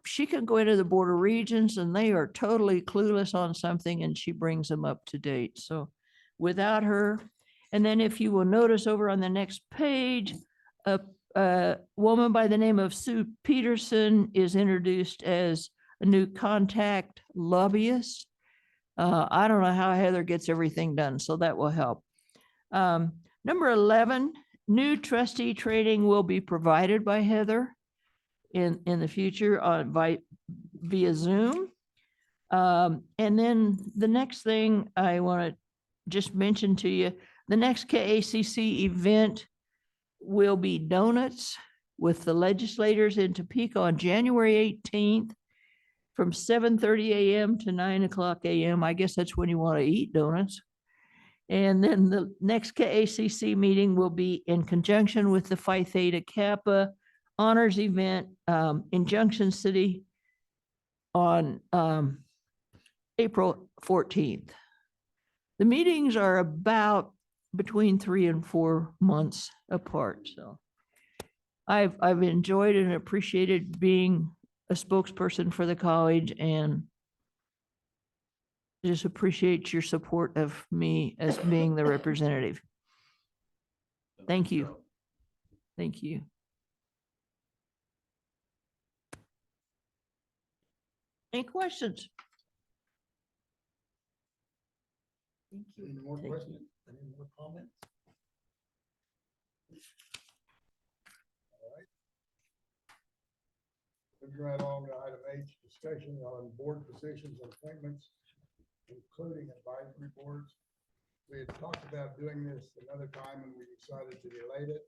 She can go into the Board of Regents and they are totally clueless on something and she brings them up to date. So without her, and then if you will notice over on the next page, A woman by the name of Sue Peterson is introduced as a new contact lobbyist. I don't know how Heather gets everything done, so that will help. Number 11, new trustee training will be provided by Heather in the future via Zoom. And then the next thing I want to just mention to you, the next KACC event will be donuts with the legislators in Topeka on January 18th from 7:30 a.m. to 9:00 a.m. I guess that's when you want to eat donuts. And then the next KACC meeting will be in conjunction with the Phi Theta Kappa honors event in Junction City on April 14th. The meetings are about between 3 and 4 months apart. So I've enjoyed and appreciated being a spokesperson for the college, and just appreciate your support of me as being the representative. Thank you. Thank you. Any questions? Any more questions? Any more comments? All right. Moving right along to item H, discussion on board positions and appointments, including advisory boards. We had talked about doing this another time and we decided to delay it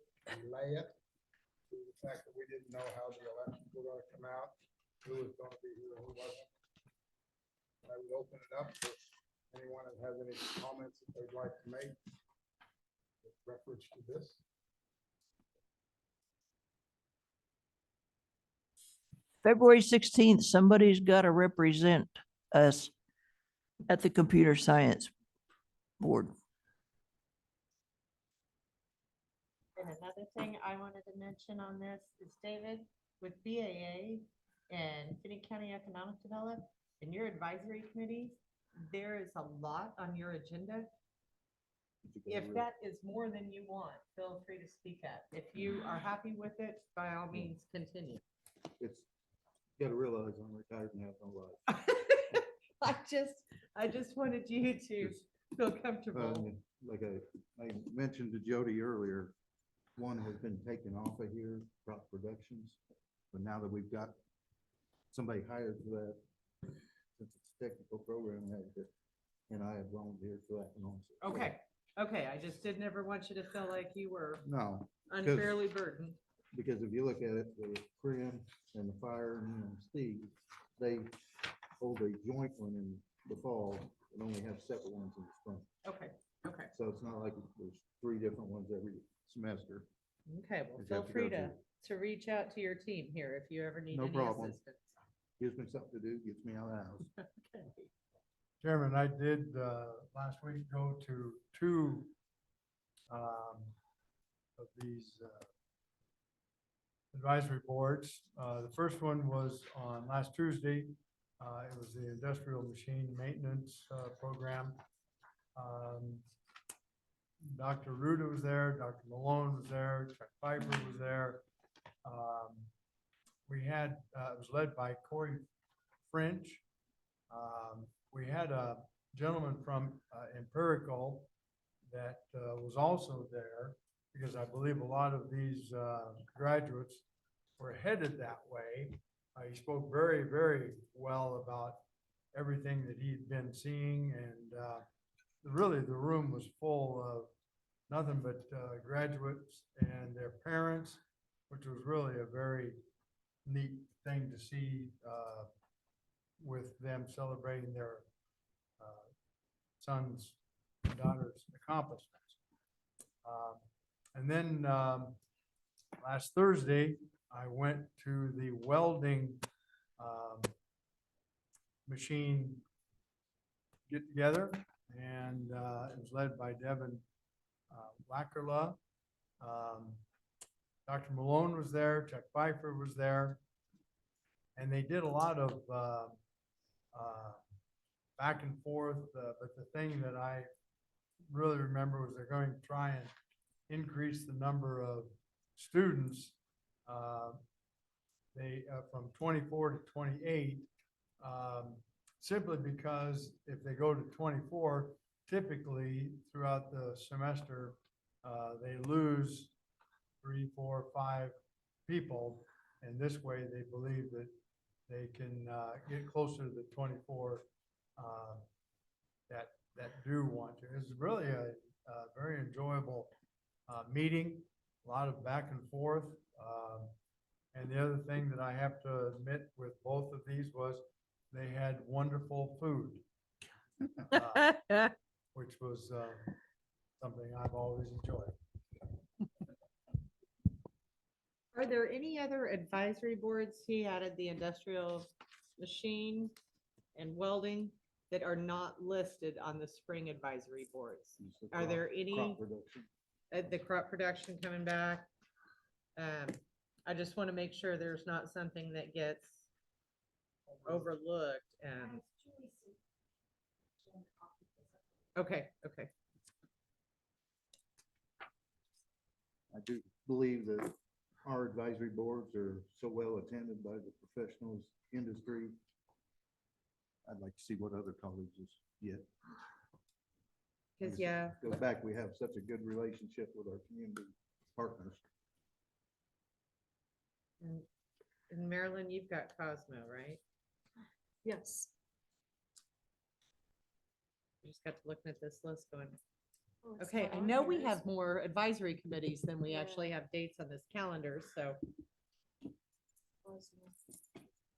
due to the fact that we didn't know how the elections were going to come out, who was going to be here and who wasn't. I would open it up for anyone that has any comments that they'd like to make with reference to this. February 16th, somebody's got to represent us at the computer science board. And another thing I wanted to mention on this is, David, with BAA and Finney County Economic Development and your advisory committees, there is a lot on your agenda. If that is more than you want, feel free to speak up. If you are happy with it, by all means, continue. It's, you gotta realize I'm retired and have no life. I just wanted you to feel comfortable. Like I mentioned to Jody earlier, one has been taken off of here, Crop Productions. But now that we've got somebody hired for that, since it's a technical program, and I have volunteered for that. And also. Okay, I just didn't ever want you to feel like you were No. unfairly burdened. Because if you look at it, the Prim and the Fire and Steve, they hold a joint one in the fall and only have separate ones in the spring. Okay. So it's not like there's 3 different ones every semester. Okay, well, Just feel have to free go to reach out to your team here if you ever need No any problem. assistance. Gives me something to do, gets me out of the house. Okay. Chairman, I did last week go to 2 of these advisory boards. The first one was on last Tuesday. It was the Industrial Machine Maintenance Program. Dr. Ruda was there, Dr. Malone was there, Chuck Piper was there. We had, it was led by Corey French. We had a gentleman from Empirical that was also there, because I believe a lot of these graduates were headed that way. He spoke very, very well about everything that he'd been seeing, and really the room was full of nothing but graduates and their parents, which was really a very neat thing to see, with them celebrating their sons and daughters' accomplishments. And then last Thursday, I went to the welding machine get together, and it was led by Devin Wackerla. Dr. Malone was there, Chuck Pfeiffer was there, and they did a lot of back and forth, but the thing that I really remember was they're going to try and increase the number of students They, from 24 to 28, simply because if they go to 24, typically throughout the semester, they lose 3, 4, 5 people. And this way, they believe that they can get closer to the 24 that do want to. It's really a very enjoyable meeting, a lot of back and forth. And the other thing that I have to admit with both of these was they had wonderful food, which was something I've always enjoyed. Are there any other advisory boards? He added the industrial machine and welding that are not listed on the spring advisory boards. Are there any, the crop production coming back? I just want to make sure there's not something that gets overlooked and. Okay, okay. I do believe that our advisory boards are so well attended by the professionals industry. I'd like to see what other colleges get. Cause yeah, Goes back, we have such a good relationship with our community partners. in Maryland, you've got Cosmo, right? Yes. You just got to looking at this list going, Oh, it's okay, not I on know we here, have is more advisory committees than we Yeah. actually have dates on this calendar, so it?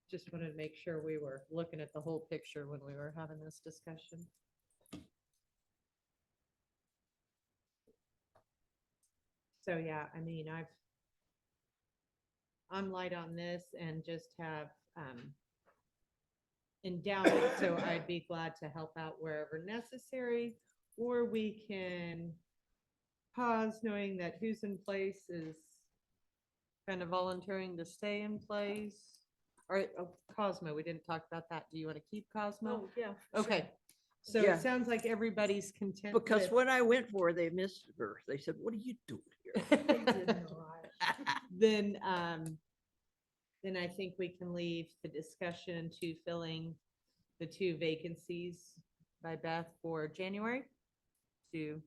just wanted to make sure we were looking at the whole picture when we were having this discussion. So, yeah, I mean, I'm light on this and just have, endowment, so I'd be glad to help out wherever necessary, or we can pause knowing that who's in place is kind of volunteering to stay in place. All right, oh, Cosmo, we didn't talk about that. Do you want to keep Cosmo? Oh, yeah. for sure. Okay, so Yeah. it sounds like everybody's content. Because with- when I went for her, they missed her. They said, what are you doing here? Then I think we can leave the discussion to filling the 2 vacancies by Beth for January to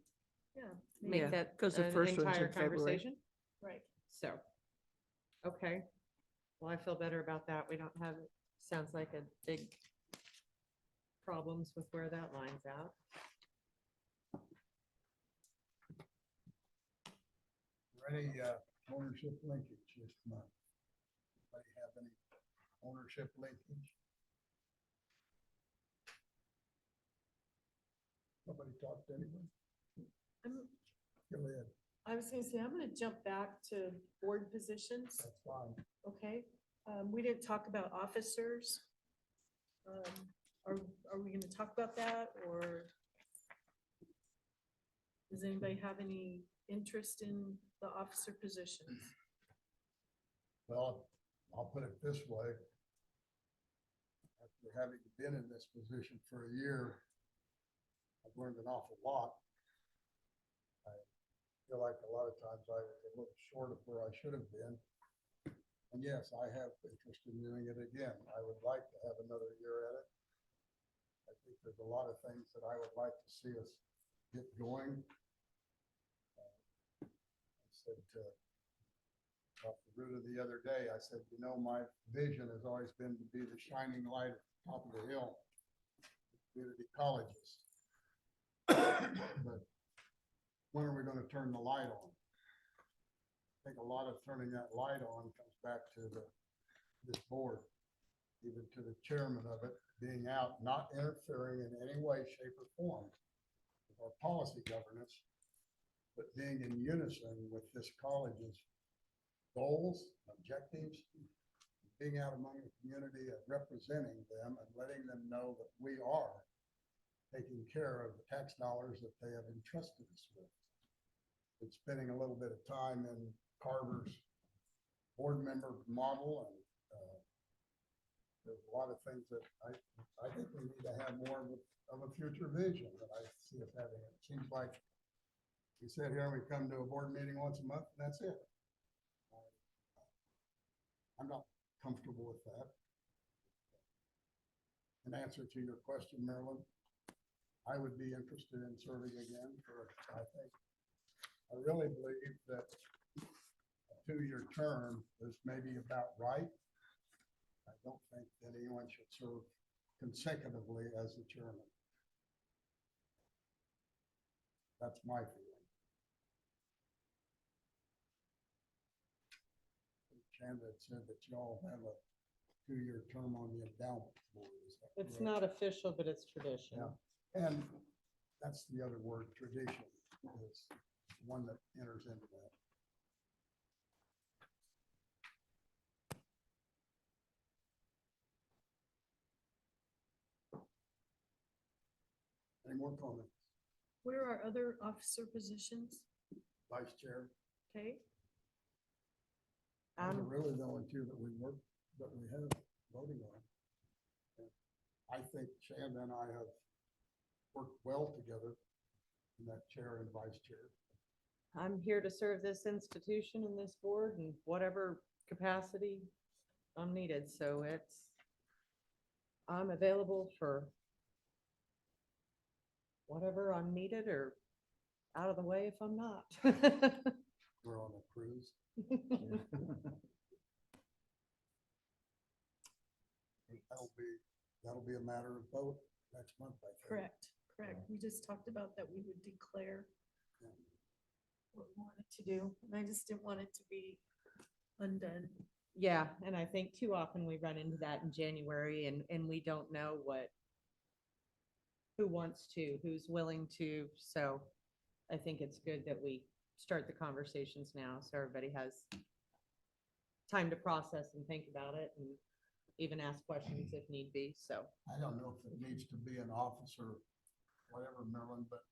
Yeah, Yeah, make that 'cause the an first one's entire in February. conversation. right. So, okay. Well, I feel better about that. We don't have, sounds like a big problems with where that line's out. Any ownership linkage this month? Anybody have any ownership linkage? Nobody talked to anyone? I'm- Go ahead, I was gonna say, I'm gonna jump back to board positions, that's fine. okay? We didn't talk about officers. Are we gonna talk about that, or does anybody have any interest in the officer positions? Well, I'll put it this way. After having been in this position for a year, I've learned an awful lot. I feel like a lot of times I was a little short of where I should have been. And yes, I have interest in doing it again. I would like to have another year at it. I think there's a lot of things that I would like to see us get going. I said to Dr. Ruta the other day, I said, you know, my vision has always been to be the shining light at the top of the hill, community colleges. But when are we going to turn the light on? I think a lot of turning that light on comes back to this board, even to the chairman of it being out, not interfering in any way, shape, or form with our policy governance, but being in unison with this college's goals, objectives, being out among the community and representing them and letting them know that we are taking care of the tax dollars that they have entrusted us with. Been spending a little bit of time in Carver's board member model, and there's a lot of things that I think we need to have more of a future vision that I see us having. It seems like we sit here and we come to a board meeting once a month and that's it. I'm not comfortable with that. In answer to your question, Marilyn, I would be interested in serving again for, I really believe that a 2-year term is maybe about right. I don't think that anyone should serve consecutively as the chairman. That's my feeling. Shanda said that y'all have a 2-year term on the endowment board. Is that It's correct? not official, but it's tradition. Yeah. And that's the other word, tradition, is one that enters into that. Any more comments? Where are other officer positions? Vice Chair, Okay, those are really the only two that we have voting on. And I think Shanda and I have worked well together in that chair and vice chair. I'm here to serve this institution and this board in whatever capacity I'm needed, so I'm available for whatever I'm needed or out of the way if I'm not. We're on a cruise. That'll be a matter of vote next month, I think. correct. We just talked about that we would declare Yeah. what we wanted to do, and I just didn't want it to be undone. Yeah, and I think too often we run into that in January and we don't know who wants to, who's willing to, so I think it's good that we start the conversations now, so everybody has time to process and think about it and even ask questions if need be, so. I don't know if it needs to be an officer, whatever, Marilyn, but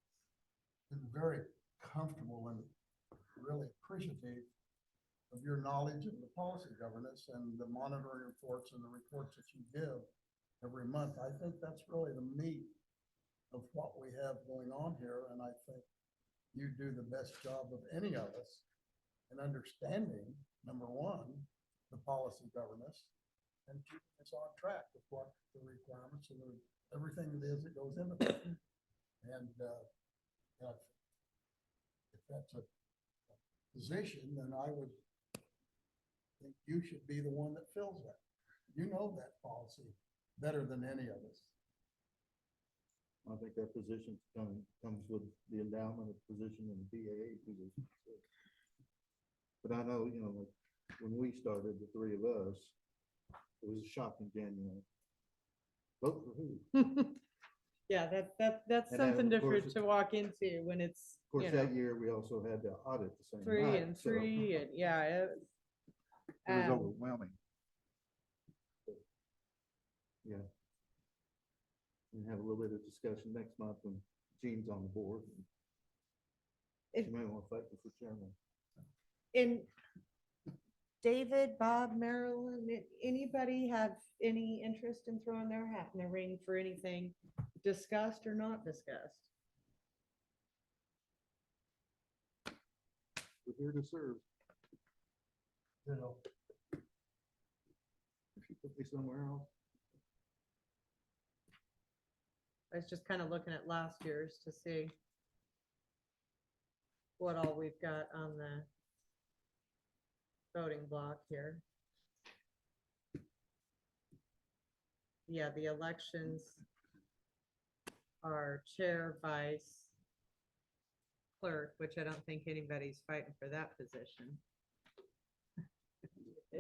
I'm very comfortable and really appreciative of your knowledge of the policy governance and the monitoring reports and the reports that you give every month. I think that's really the meat of what we have going on here, and I think you do the best job of any of us in understanding, number one, the policy governance, and keeping us on track with what the requirements and everything it is that goes into that. And if that's a position, then I would think you should be the one that fills that. You know that policy better than any of us. I think that position comes with the endowment of position and the PAA position. So. But I know, like when we started, the three of us, it was a shock in January. Vote for who? Yeah, that's And something then, of course, different to walk into when it's, Of course, you know, that year we also had to audit the same 3 night, and so 3 and yeah, it was um, overwhelming. But, yeah. We have a little bit of discussion next month when Gene's on the board. If- She may want to fight for chairman. And David, Bob, Marilyn, anybody have any interest in throwing their hat in the ring for anything discussed or not discussed? We're here to serve. You know, If you put me somewhere else. I was just kind of looking at last year's to see what all we've got on the voting block here. Yeah, the elections are chair, vice, clerk, which I don't think anybody's fighting for that position.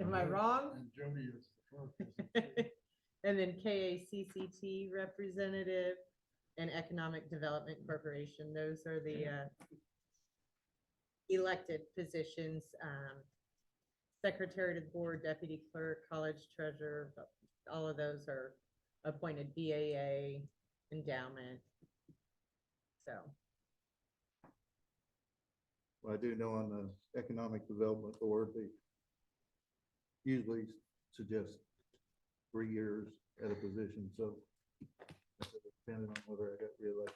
Am I wrong? And Jody is the clerk. And then KACCT representative and Economic Development Corporation, those are the elected positions. Secretary to the board, deputy clerk, college treasurer, all of those are appointed BAA, endowment. So, Well, I do know on the Economic Development Board, they usually suggest 3 years at a position, so depending on whether I got reelected.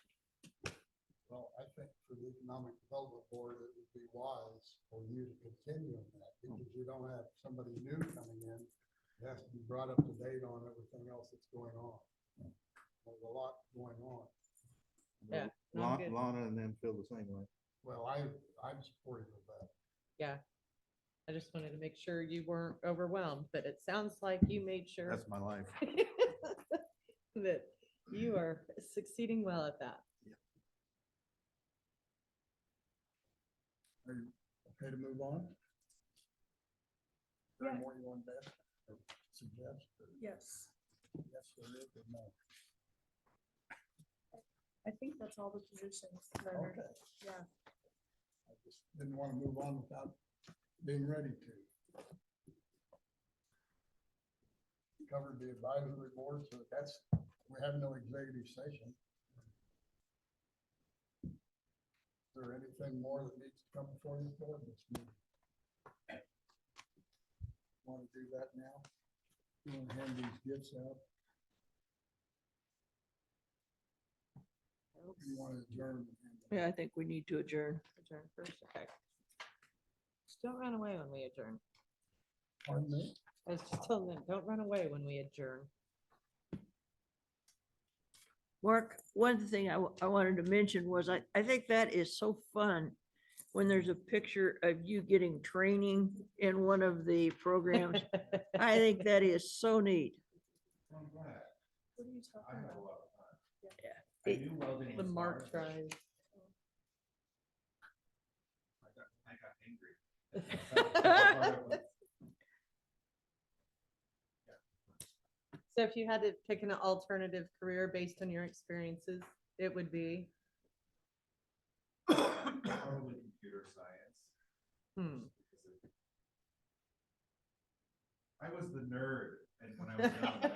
Well, I think for the Economic Development Board, it would be wise for you to continue on that, because you don't have somebody new coming in. It has to be brought up to date on everything else that's going on. There's a lot going on. Yeah. no, I'm good. Lana and them feel the same way. Well, I'm supportive of that. Yeah. I just wanted to make sure you weren't overwhelmed, but it sounds like you made sure That's my life. that you are succeeding well at that. Are you okay to move on? Is there Yeah. more you want to ask or suggest? or- Yes, Yes, there is, or no? I think that's all the positions, Leonard. Okay. Yeah. I just didn't want to move on without being ready to. Covered the advisory board, so that's, we have no executive session. Is there anything more that needs to come before this board this meeting? Want to do that now? You want to hand these gifts out? Or you want to adjourn? and hand them Yeah, out? I think we need to adjourn. Adjourn first, okay. Just don't run away when we adjourn. Pardon me? I was just telling them, don't run away when we adjourn. Mark, one thing I wanted to mention was I think that is so fun when there's a picture of you getting training in one of the programs. I think that is so neat. I'm glad. What are you I talking had a about? lot of fun. Yeah. I knew welding The was Mark hard, but drive. I got angry. So if you had to pick an alternative career based on your experiences, it would be, Probably computer science. I was the nerd, and when I was young, I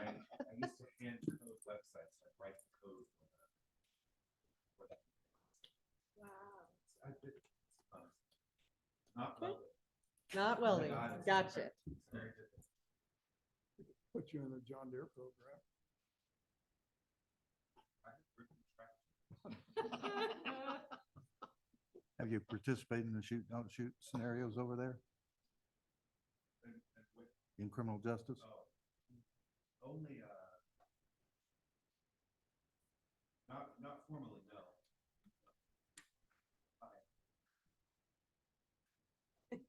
used to hand code websites, like write the code for that. Wow. I did, not welding. not Oh my welding, God, it's gotcha. It's very different. Put you in the John Deere program. I had freaking track. Have you participated in the shoot, don't shoot scenarios over there And with, in criminal justice? only, not formally, no. No, thanks.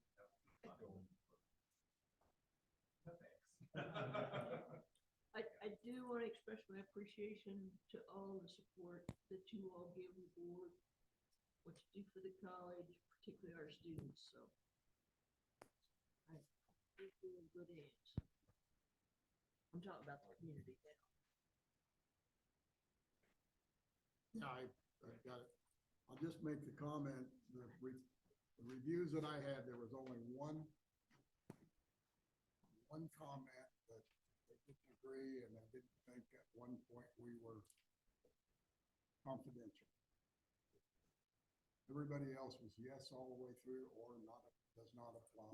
I do want to express my appreciation to all the support that you all give the board, what you do for the college, particularly our students, so. I think we're in good hands. I'm talking about the community now. Yeah, I got it. I'll just make the comment, the reviews that I had, there was only one comment that they didn't agree, and they didn't think at one point we were confidential. Everybody else was yes all the way through or not, does not apply.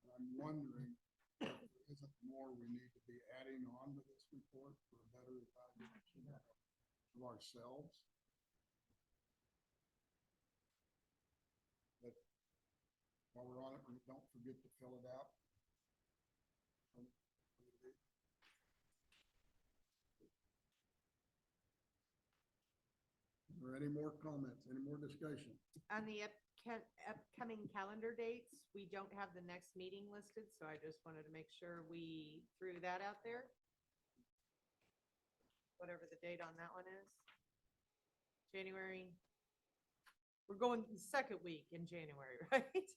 And I'm wondering if there isn't more we need to be adding on to this report for a better evaluation of ourselves. But while we're on it, don't forget to fill it out. Is there any more comments, any more discussion? On the upcoming calendar dates, we don't have the next meeting listed, so I just wanted to make sure we threw that out there. Whatever the date on that one is. January. We're going the second week in January, right?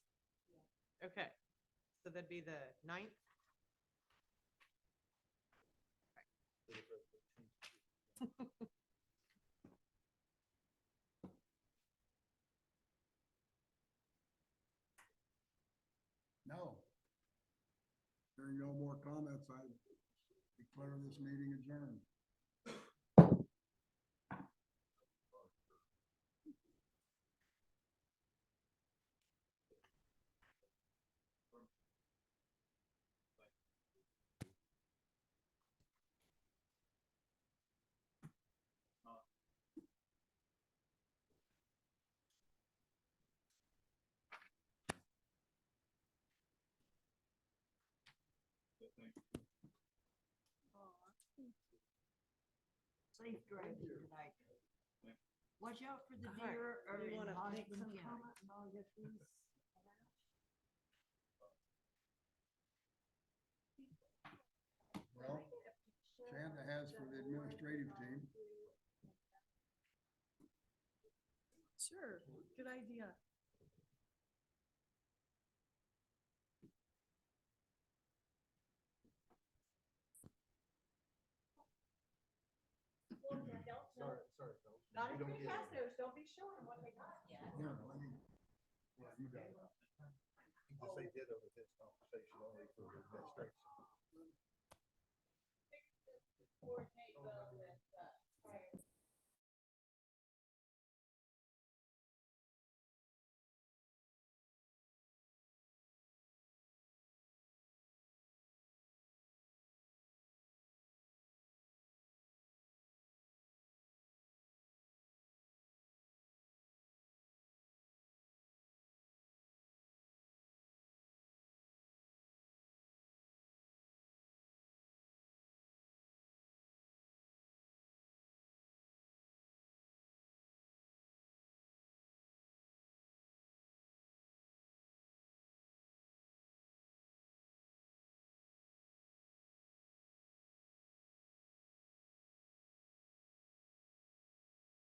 Okay, so that'd be the 9th. No. Hearing no more comments, I declare this meeting adjourned. Safe driving tonight. Watch out for the All right. deer or You in wanna make Hodgman some County. comment and I'll get these? Well, Shanda has for the administrative team. Sure, good idea. Sorry, sorry, Phil. Not You if don't we get have it. those, don't be showing what they got yet. Yeah, let me- yeah, you got it. Just say ditto with this conversation only for the administration. Coordinate well with